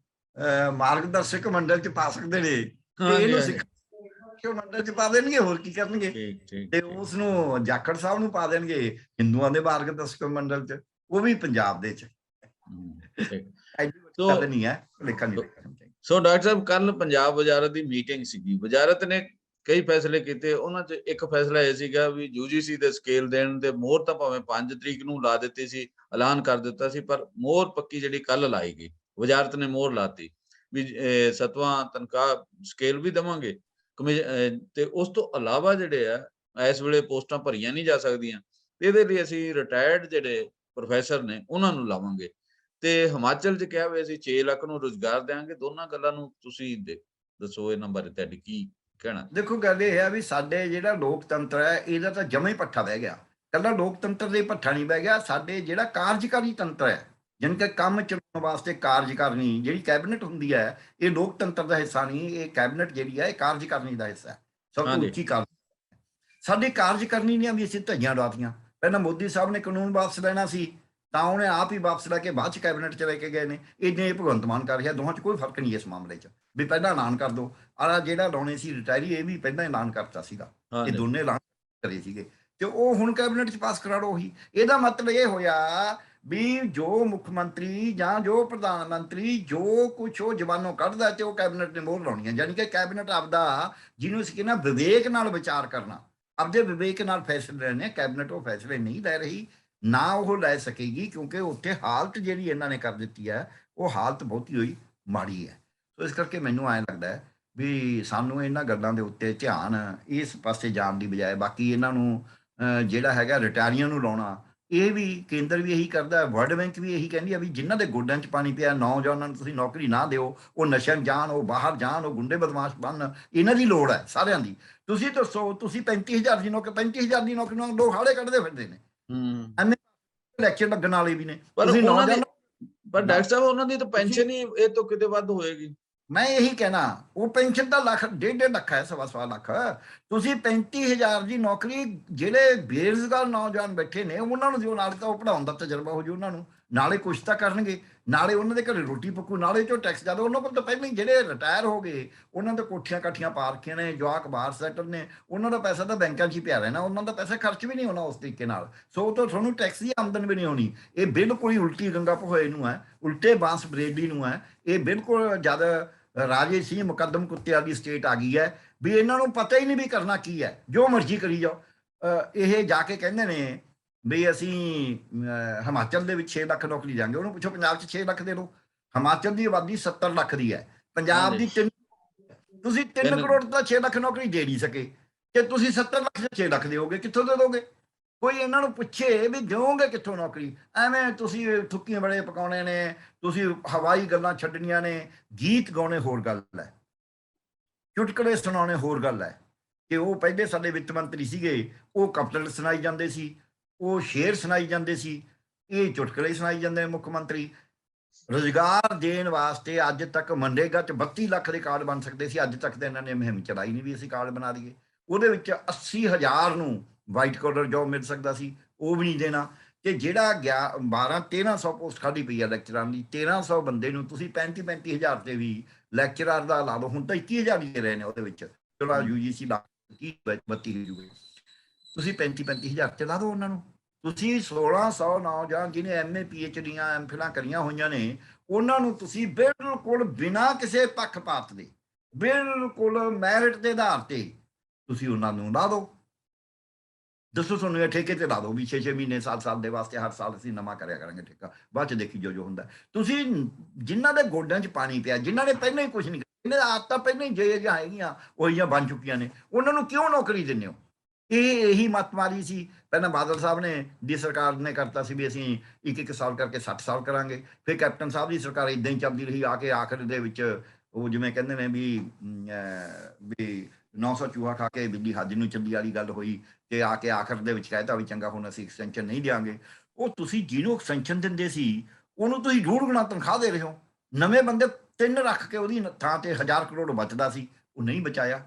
B: ਮਾਰਗਦਰਸ਼ਕ ਮੰਡਲ 'ਚ ਪਾ ਸਕਦੇ ਨੇ ਤੇ ਇਹਨੂੰ ਸਿੱਖ ਮੰਡਲ 'ਚ ਪਾ ਦੇਣਗੇ, ਹੋਰ ਕੀ ਕਰਨਗੇ? ਤੇ ਉਸ ਨੂੰ ਜਾਖੜ ਸਾਹਿਬ ਨੂੰ ਪਾ ਦੇਣਗੇ ਹਿੰਦੂਆਂ ਦੇ ਮਾਰਗਦਰਸ਼ਕ ਮੰਡਲ 'ਚ, ਉਹ ਵੀ ਪੰਜਾਬ ਦੇ 'ਚ। ਨਹੀਂ ਹੈ, ਲੇਖਾ ਨਹੀਂ ਕਰਨਾ ਚਾਹੀਦਾ।
A: ਸੋ ਡਾਕਟਰ ਸਾਹਿਬ, ਕੱਲ ਪੰਜਾਬ ਵਜ਼ਾਰਤ ਦੀ ਮੀਟਿੰਗ ਸੀਗੀ। ਵਜ਼ਾਰਤ ਨੇ ਕਈ ਫੈਸਲੇ ਕੀਤੇ। ਉਹਨਾਂ 'ਚ ਇੱਕ ਫੈਸਲਾ ਇਹ ਸੀਗਾ ਵੀ UGC ਦੇ ਸਕੇਲ ਦੇਣ ਦੇ ਮੋਹਰ ਤਾਂ ਭਾਵੇਂ 5 ਤਰੀਕ ਨੂੰ ਲਾ ਦਿੱਤੀ ਸੀ, ਐਲਾਨ ਕਰ ਦਿੱਤਾ ਸੀ, ਪਰ ਮੋਹਰ ਪੱਕੀ ਜਿਹੜੀ ਕੱਲ ਲਾਈ ਗਈ, ਵਜ਼ਾਰਤ ਨੇ ਮੋਹਰ ਲਾਤੀ ਵੀ 7ਵਾਂ ਤਨਖਾਹ ਸਕੇਲ ਵੀ ਦੇਵਾਂਗੇ ਤੇ ਉਸ ਤੋਂ ਇਲਾਵਾ ਜਿਹੜੇ ਆ ਇਸ ਵੇਲੇ ਪੋਸਟਾਂ ਭਰੀਆਂ ਨਹੀਂ ਜਾ ਸਕਦੀਆਂ, ਇਹਦੇ ਲਈ ਅਸੀਂ ਰਿਟਾਇਰਡ ਜਿਹੜੇ ਪ੍ਰੋਫੈਸਰ ਨੇ ਉਹਨਾਂ ਨੂੰ ਲਾਵਾਂਗੇ। ਤੇ ਹਿਮਾਚਲ 'ਚ ਕਿਹਾ ਵੀ ਅਸੀਂ 6 ਲੱਖ ਨੂੰ ਰੁਜ਼ਗਾਰ ਦੇਵਾਂਗੇ। ਦੋਨਾਂ ਗੱਲਾਂ ਨੂੰ ਤੁਸੀਂ ਦੱਸੋ, ਇਹਨਾਂ ਬਾਰੇ ਤੁਹਾਡੀ ਕੀ ਕਹਿਣਾ?
B: ਦੇਖੋ ਗੱਲ ਇਹ ਹੈ ਵੀ ਸਾਡੇ ਜਿਹੜਾ ਲੋਕਤੰਤਰ ਹੈ ਇਹਦਾ ਤਾਂ ਜਮਾ ਹੀ ਪੱਠਾ ਬਹਿ ਗਿਆ। ਕੱਲਾ ਲੋਕਤੰਤਰ ਦੇ ਪੱਠਾ ਨਹੀਂ ਬਹਿ ਗਿਆ, ਸਾਡੇ ਜਿਹੜਾ ਕਾਰਜਕਾਰੀ ਤੰਤਰ ਹੈ, ਜਾਣੀ ਕਿ ਕੰਮ ਚਲਾਉਣ ਵਾਸਤੇ ਕਾਰਜਕਾਰਨੀ ਜਿਹੜੀ ਕੈਬਨਿਟ ਹੁੰਦੀ ਹੈ, ਇਹ ਲੋਕਤੰਤਰ ਦਾ ਹਿੱਸਾ ਨਹੀਂ। ਇਹ ਕੈਬਨਿਟ ਜਿਹੜੀ ਹੈ ਇਹ ਕਾਰਜਕਾਰਨੀ ਦਾ ਹਿੱਸਾ ਹੈ, ਸਭ ਤੋਂ ਉੱਚੀ ਕਾਰਜ। ਸਾਡੇ ਕਾਰਜਕਾਰਨੀ ਨੇ ਵੀ ਅਸੀਂ ਧੱਜੀਆਂ ਉਡਾਤੀਆਂ। ਪਹਿਲਾਂ ਮੋਦੀ ਸਾਹਿਬ ਨੇ ਕਾਨੂੰਨ ਵਾਪਸ ਲੈਣਾ ਸੀ ਤਾਂ ਉਹਨੇ ਆਪ ਹੀ ਵਾਪਸ ਲੈ ਕੇ ਬਾਅਦ 'ਚ ਕੈਬਨਿਟ 'ਚ ਲੈ ਕੇ ਗਏ ਨੇ। ਇਹ ਭਗਵੰਤ ਮਾਨ ਕਰ ਰਿਹਾ, ਦੋਹਾਂ 'ਚ ਕੋਈ ਫਰਕ ਨਹੀਂ ਇਸ ਮਾਮਲੇ 'ਚ ਵੀ ਪਹਿਲਾਂ ਐਲਾਨ ਕਰ ਦਿਓ। ਆਹ ਜਿਹੜਾ ਲਾਉਣੇ ਸੀ ਰਿਟਾਇਰੀ, ਇਹ ਵੀ ਪਹਿਲਾਂ ਐਲਾਨ ਕਰਤਾ ਸੀਗਾ, ਇਹ ਦੋਨੇ ਐਲਾਨ ਕਰੇ ਸੀਗੇ ਤੇ ਉਹ ਹੁਣ ਕੈਬਨਿਟ 'ਚ ਪਾਸ ਕਰਾ ਲਓ। ਉਹੀ ਇਹਦਾ ਮਤਲਬ ਇਹ ਹੋਇਆ ਵੀ ਜੋ ਮੁੱਖ ਮੰਤਰੀ ਜਾਂ ਜੋ ਪ੍ਰਧਾਨ ਮੰਤਰੀ ਜੋ ਕੁਛ ਉਹ ਜ਼ਬਾਨੋਂ ਕੱਢਦਾ ਤੇ ਉਹ ਕੈਬਨਿਟ ਨੇ ਮੋਹਰ ਲਾਉਣੀ ਹੈ। ਯਾਨੀ ਕਿ ਕੈਬਨਿਟ ਆਪਦਾ, ਜਿਹਨੂੰ ਅਸੀਂ ਕਹਿੰਦੇ ਵਿਵੇਕ ਨਾਲ ਵਿਚਾਰ ਕਰਨਾ, ਆਪਦੇ ਵਿਵੇਕ ਨਾਲ ਫੈਸਲੇ ਲੈਣੇ, ਕੈਬਨਿਟ ਉਹ ਫੈਸਲੇ ਨਹੀਂ ਲੈ ਰਹੀ, ਨਾ ਉਹ ਲੈ ਸਕੇਗੀ, ਕਿਉਂਕਿ ਉੱਥੇ ਹਾਲਤ ਜਿਹੜੀ ਇਹਨਾਂ ਨੇ ਕਰ ਦਿੱਤੀ ਹੈ ਉਹ ਹਾਲਤ ਬਹੁਤੀ ਹੋਈ ਮਾੜੀ ਹੈ। ਸੋ ਇਸ ਕਰਕੇ ਮੈਨੂੰ ਐਂ ਲੱਗਦਾ ਵੀ ਸਾਨੂੰ ਇਹਨਾਂ ਗੱਲਾਂ ਦੇ ਉੱਤੇ ਧਿਆਨ ਇਸ ਪਾਸੇ ਜਾਣ ਦੀ ਬਜਾਏ, ਬਾਕੀ ਇਹਨਾਂ ਨੂੰ ਜਿਹੜਾ ਹੈਗਾ ਰਿਟਾਇਰੀਆਂ ਨੂੰ ਲਾਉਣਾ, ਇਹ ਵੀ ਕੇਂਦਰ ਵੀ ਇਹੀ ਕਰਦਾ, ਵਰਲਡ ਬੈਂਕ ਵੀ ਇਹੀ ਕਹਿੰਦੀ ਆ ਵੀ ਜਿਨ੍ਹਾਂ ਦੇ ਗੋਡਿਆਂ 'ਚ ਪਾਣੀ ਪਿਆ, ਨੌਜਵਾਨਾਂ ਨੂੰ ਤੁਸੀਂ ਨੌਕਰੀ ਨਾ ਦਿਓ, ਉਹ ਨਸ਼ਿਆਂ ਜਾਣ, ਉਹ ਬਾਹਰ ਜਾਣ, ਉਹ ਗੁੰਡੇ ਬਦਮਾਸ਼ ਬਣਨ। ਇਹਨਾਂ ਦੀ ਲੋੜ ਹੈ ਸਾਰਿਆਂ ਦੀ। ਤੁਸੀਂ ਦੱਸੋ, ਤੁਸੀਂ 35,000 ਦੀ ਨੌਕਰੀ, 35,000 ਦੀ ਨੌਕਰੀ ਨੂੰ ਲੋਕ ਹਾੜੇ ਕੱਢਦੇ ਫਿਰਦੇ ਨੇ, ਇਲੈਕਸ਼ਨ ਲੱਗਣ ਵਾਲੇ ਵੀ ਨੇ।
A: ਪਰ ਡਾਕਟਰ ਸਾਹਿਬ ਉਹਨਾਂ ਦੀ ਤਾਂ ਪੈਨਸ਼ਨ ਹੀ ਇਹ ਤੋਂ ਕਿਤੇ ਵੱਧ ਹੋਏਗੀ।
B: ਮੈਂ ਇਹੀ ਕਹਿਣਾ, ਉਹ ਪੈਨਸ਼ਨ ਦਾ ਲੱਖ 1.5 ਲੱਖ ਹੈ, 1.25 ਲੱਖ। ਤੁਸੀਂ 35,000 ਦੀ ਨੌਕਰੀ ਜਿਹੜੇ ਬੇਰੁਜ਼ਗਾਰ ਨੌਜਵਾਨ ਬੈਠੇ ਨੇ ਉਹਨਾਂ ਨੂੰ ਦਿਓ, ਨਾਲ ਤਾਂ ਉਹ ਪੜ੍ਹਾਉਣ ਦਾ ਤਜਰਬਾ ਹੋ ਜੂ ਉਹਨਾਂ ਨੂੰ, ਨਾਲੇ ਕੁਛ ਤਾਂ ਕਰਨਗੇ, ਨਾਲੇ ਉਹਨਾਂ ਦੇ ਘਰੇ ਰੋਟੀ ਪੱਕੂ, ਨਾਲੇ ਚੋਂ ਟੈਕਸ ਜ਼ਿਆਦਾ। ਉਹਨਾਂ ਕੋਲ ਤਾਂ ਪਹਿਲਾਂ ਹੀ ਜਿਹੜੇ ਰਿਟਾਇਰ ਹੋ ਗਏ, ਉਹਨਾਂ ਦੇ ਕੋਠੀਆਂ ਕਾਠੀਆਂ ਪਾ ਰੱਖੀਆਂ ਨੇ, ਜਵਾਕ ਬਾਹਰ ਸੈਟਲ ਨੇ, ਉਹਨਾਂ ਦਾ ਪੈਸਾ ਤਾਂ ਬੈਂਕਾਂ 'ਚ ਹੀ ਪਿਆ ਰਹਿਣਾ, ਉਹਨਾਂ ਦਾ ਪੈਸਾ ਖਰਚ ਵੀ ਨਹੀਂ ਹੋਣਾ ਉਸ ਤਰੀਕੇ ਨਾਲ। ਸੋ ਉਹ ਤੋਂ ਤੁਹਾਨੂੰ ਟੈਕਸ ਦੀ ਆਮਦਨ ਵੀ ਨਹੀਂ ਹੋਣੀ। ਇਹ ਬਿਲਕੁਲ ਹੀ ਉਲਟੀ ਗੰਗਾ ਪਹੋਏ ਨੂੰ ਹੈ, ਉਲਟੇ ਬਾਂਸ ਬਰੇਡੀ ਨੂੰ ਹੈ। ਇਹ ਬਿਲਕੁਲ ਜਦ ਰਾਜੇ ਸੀ ਮੁਕੱਦਮ ਕੁੱਤੇ ਵਾਲੀ ਸਟੇਟ ਆ ਗਈ ਹੈ ਵੀ ਇਹਨਾਂ ਨੂੰ ਪਤਾ ਹੀ ਨਹੀਂ ਵੀ ਕਰਨਾ ਕੀ ਹੈ, ਜੋ ਮਰਜ਼ੀ ਕਰੀ ਜਾਓ। ਇਹ ਜਾ ਕੇ ਕਹਿੰਦੇ ਨੇ ਵੀ ਅਸੀਂ ਹਿਮਾਚਲ ਦੇ ਵਿੱਚ 6 ਲੱਖ ਨੌਕਰੀ ਦਿਆਂਗੇ। ਉਹਨੂੰ ਪੁੱਛੋ ਪੰਜਾਬ 'ਚ 6 ਲੱਖ ਦੇ ਦਿਓ। ਹਿਮਾਚਲ ਦੀ ਆਬਾਦੀ 70 ਲੱਖ ਦੀ ਹੈ, ਪੰਜਾਬ ਦੀ 3, ਤੁਸੀਂ 3 ਕਰੋੜ ਦਾ 6 ਲੱਖ ਨੌਕਰੀ ਦੇ ਨਹੀਂ ਸਕੇ, ਤੇ ਤੁਸੀਂ 70 ਲੱਖ 'ਚ 6 ਲੱਖ ਦਿਓਗੇ, ਕਿੱਥੋਂ ਦੇ ਦੋਗੇ? ਕੋਈ ਇਹਨਾਂ ਨੂੰ ਪੁੱਛੇ ਵੀ ਦਿਓਗੇ ਕਿੱਥੋਂ ਨੌਕਰੀ? ਐਵੇਂ ਤੁਸੀਂ ਥੁੱਕੀਆਂ ਬੜੇ ਪਕਾਉਣੇ ਨੇ, ਤੁਸੀਂ ਹਵਾਈ ਗੱਲਾਂ ਛੱਡਣੀਆਂ ਨੇ, ਗੀਤ ਗਾਉਣੇ ਹੋਰ ਗੱਲ ਹੈ, ਚੁਟਕਲੇ ਸੁਣਾਉਣੇ ਹੋਰ ਗੱਲ ਹੈ। ਕਿ ਉਹ ਪਹਿਲੇ ਸਾਡੇ ਵਿੱਤ ਮੰਤਰੀ ਸੀਗੇ, ਉਹ ਕਪਟਲ ਸੁਣਾਈ ਜਾਂਦੇ ਸੀ, ਉਹ ਸ਼ੇਰ ਸੁਣਾਈ ਜਾਂਦੇ ਸੀ, ਇਹ ਚੁਟਕਲੇ ਸੁਣਾਈ ਜਾਂਦੇ ਨੇ ਮੁੱਖ ਮੰਤਰੀ। ਰੁਜ਼ਗਾਰ ਦੇਣ ਵਾਸਤੇ ਅੱਜ ਤੱਕ ਮਨਰੇਗਾ 'ਚ 32 ਲੱਖ ਦੇ ਕਾਰਡ ਬਣ ਸਕਦੇ ਸੀ, ਅੱਜ ਤੱਕ ਤਾਂ ਇਹਨਾਂ ਨੇ ਮੁਹਿੰਮ ਚਲਾਈ ਨਹੀਂ ਵੀ ਅਸੀਂ ਕਾਰਡ ਬਣਾ ਦਈਏ। ਉਹਦੇ ਵਿੱਚ 80,000 ਨੂੰ ਵਾਈਟ ਕਾਲਰ ਜੋਬ ਮਿਲ ਸਕਦਾ ਸੀ, ਉਹ ਵੀ ਨਹੀਂ ਦੇਣਾ। ਤੇ ਜਿਹੜਾ 1300 ਪੋਸਟ ਖਾਲੀ ਪਈ ਆ ਲੈਕਚਰਾਂ ਦੀ, 1300 ਬੰਦੇ ਨੂੰ ਤੁਸੀਂ 35,000 ਤੇ ਵੀ ਲੈਕਚਰਰ ਦਾ ਲਾ ਲਓ। ਹੁਣ ਤਾਂ 21,000 ਹੀ ਦੇ ਰਹੇ ਨੇ ਉਹਦੇ ਵਿੱਚ, ਚਲੋ UGC ਲਾ 32 ਹੋ ਜੂਗੇ, ਤੁਸੀਂ 35,000 ਤੇ ਲਾ ਦਿਓ ਉਹਨਾਂ ਨੂੰ। ਤੁਸੀਂ 1600 ਨੌਜਵਾਨ ਜਿਹਨੇ MA PhD MPhil ਕਰੀਆਂ ਹੋਈਆਂ ਨੇ, ਉਹਨਾਂ ਨੂੰ ਤੁਸੀਂ ਬਿਲਕੁਲ ਬਿਨਾਂ ਕਿਸੇ ਪੱਖਪਾਤ ਦੇ, ਬਿਲਕੁਲ ਮੈਰਿਟ ਦੇ ਆਧਾਰ ਤੇ ਤੁਸੀਂ ਉਹਨਾਂ ਨੂੰ ਲਾ ਦਿਓ। ਦੱਸੋ ਤੁਹਾਨੂੰ ਇਹ ਠੇਕੇ ਤੇ ਲਾ ਦਿਓ ਵੀ 6-6 ਮਹੀਨੇ 7 ਸਾਲ ਦੇ ਵਾਸਤੇ, ਹਰ ਸਾਲ ਅਸੀਂ ਨਵਾਂ ਕਰਿਆ ਕਰਾਂਗੇ ਠੇਕਾ, ਬਾਅਦ 'ਚ ਦੇਖੀ ਜੋ ਹੁੰਦਾ। ਤੁਸੀਂ ਜਿਨ੍ਹਾਂ ਦੇ ਗੋਡਿਆਂ 'ਚ ਪਾਣੀ ਪਿਆ, ਜਿਨ੍ਹਾਂ ਨੇ ਪਹਿਲਾਂ ਹੀ ਕੁਝ ਨਹੀਂ, ਇਹਨਾਂ ਦੀ ਆਦਤਾਂ ਪਹਿਲਾਂ ਹੀ ਜਿਹੀਆਂ ਹੈਗੀਆਂ ਉਹੀ ਜਿਹੀਆਂ ਬਣ ਚੁੱਕੀਆਂ ਨੇ, ਉਹਨਾਂ ਨੂੰ ਕਿਉਂ ਨੌਕਰੀ ਦਿੰਦੇ ਹੋ? ਇਹ ਇਹੀ ਮੱਤ ਮਾਰੀ ਸੀ ਪਹਿਲਾਂ ਬਾਦਲ ਸਾਹਿਬ ਨੇ, ਦੀ ਸਰਕਾਰ ਨੇ ਕਰਤਾ ਸੀ ਵੀ ਅਸੀਂ 1-1 ਸਾਲ ਕਰਕੇ 60 ਸਾਲ ਕਰਾਂਗੇ। ਫਿਰ ਕੈਪਟਨ ਸਾਹਿਬ ਦੀ ਸਰਕਾਰ ਇਦਾਂ ਹੀ ਚੱਲਦੀ ਰਹੀ, ਆ ਕੇ ਆਖਰ ਦੇ ਵਿੱਚ ਉਹ ਜਿਵੇਂ ਕਹਿੰਦੇ ਨੇ ਵੀ 900 ਚੂਹਾ ਖਾ ਕੇ ਬਿੱਲੀ ਹੱਜ ਨੂੰ ਚੱਲੀ ਵਾਲੀ ਗੱਲ ਹੋਈ, ਤੇ ਆ ਕੇ ਆਖਰ ਦੇ ਵਿੱਚ ਕਹਿਤਾ ਵੀ ਚੰਗਾ ਹੁਣ ਅਸੀਂ ਐਕਸਟੈਂਸ਼ਨ ਨਹੀਂ ਦਿਆਂਗੇ। ਉਹ ਤੁਸੀਂ ਜਿਹਨੂੰ ਐਕਸਟੈਂਸ਼ਨ ਦਿੰਦੇ ਸੀ ਉਹਨੂੰ ਤੁਸੀਂ 2 ਗੁਣਾ ਤਨਖਾਹ ਦੇ ਰਹੇ ਹੋ। ਨਵੇਂ ਬੰਦੇ 3 ਰੱਖ ਕੇ ਉਹਦੀ ਥਾਂ ਤੇ 1000 ਕਰੋੜ ਬਚਦਾ ਸੀ, ਉਹ ਨਹੀਂ ਬਚਾਇਆ।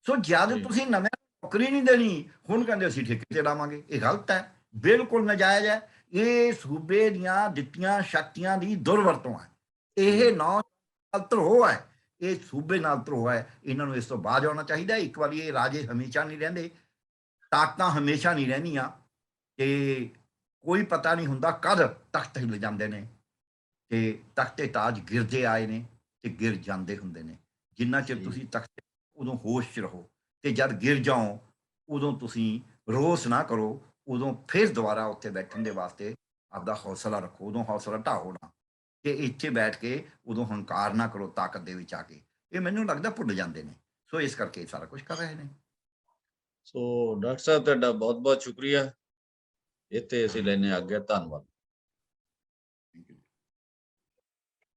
B: ਸੋ ਜਦ ਤੁਸੀਂ ਨਵੇਂ ਨੌਕਰੀ ਨਹੀਂ ਦੇਣੀ, ਹੁਣ ਕਹਿੰਦੇ ਅਸੀਂ ਠੇਕੇ ਤੇ ਲਾਵਾਂਗੇ, ਇਹ ਗਲਤ ਹੈ, ਬਿਲਕੁਲ ਨਜਾਇਜ਼ ਹੈ। ਇਹ ਸੂਬੇ ਦੀਆਂ ਦਿੱਤੀਆਂ ਸ਼ਕਤੀਆਂ ਦੀ ਦੁਰਵਰਤੋਂ ਹੈ, ਇਹ ਨਾਲ ਧਰੋਹ ਹੈ, ਇਹ ਸੂਬੇ ਨਾਲ ਧਰੋਹ ਹੈ। ਇਹਨਾਂ ਨੂੰ ਇਸ ਤੋਂ ਬਾਅਦ ਆਉਣਾ ਚਾਹੀਦਾ। ਇੱਕ ਵਾਰੀ ਇਹ ਰਾਜੇ ਹਮੇਸ਼ਾ ਨਹੀਂ ਰਹਿੰਦੇ, ਤਾਕਤਾਂ ਹਮੇਸ਼ਾ ਨਹੀਂ ਰਹਿੰਦੀਆਂ, ਤੇ ਕੋਈ ਪਤਾ ਨਹੀਂ ਹੁੰਦਾ ਕਦ ਤਖਤ ਹਿੱਲ ਜਾਂਦੇ ਨੇ ਤੇ ਤਖਤੇ ਤਾਜ ਗਿਰਦੇ ਆਏ ਨੇ ਤੇ ਗਿਰ ਜਾਂਦੇ ਹੁੰਦੇ ਨੇ। ਜਿੰਨਾ ਚਿਰ ਤੁਸੀਂ ਤਖਤ ਉਦੋਂ ਹੋਸ਼ 'ਚ ਰਹੋ, ਤੇ ਜਦ ਗਿਰ ਜਾਓ ਉਦੋਂ ਤੁਸੀਂ ਰੋਸ ਨਾ ਕਰੋ, ਉਦੋਂ ਫਿਰ ਦੁਬਾਰਾ ਉੱਥੇ ਬੈਠਣ ਦੇ ਵਾਸਤੇ ਆਪਦਾ ਹੌਸਲਾ ਰੱਖੋ, ਉਦੋਂ ਹੌਸਲਾ ਢਾਹੋ ਨਾ, ਕਿ ਇੱਥੇ ਬੈਠ ਕੇ ਉਦੋਂ ਹੰਕਾਰ ਨਾ ਕਰੋ ਤਾਕਤ ਦੇ ਵਿੱਚ ਆ ਕੇ। ਇਹ ਮੈਨੂੰ ਲੱਗਦਾ ਭੁੱਲ ਜਾਂਦੇ ਨੇ, ਸੋ ਇਸ ਕਰਕੇ ਸਾਰਾ ਕੁਝ ਕਰ ਰਹੇ ਨੇ।
A: ਸੋ ਡਾਕਟਰ ਸਾਹਿਬ ਤੁਹਾਡਾ ਬਹੁਤ ਬਹੁਤ ਸ਼ੁਕਰੀਆ, ਇੱਥੇ ਅਸੀਂ ਲੈਣੇ ਆਗਿਆ, ਧੰਨਵਾਦ।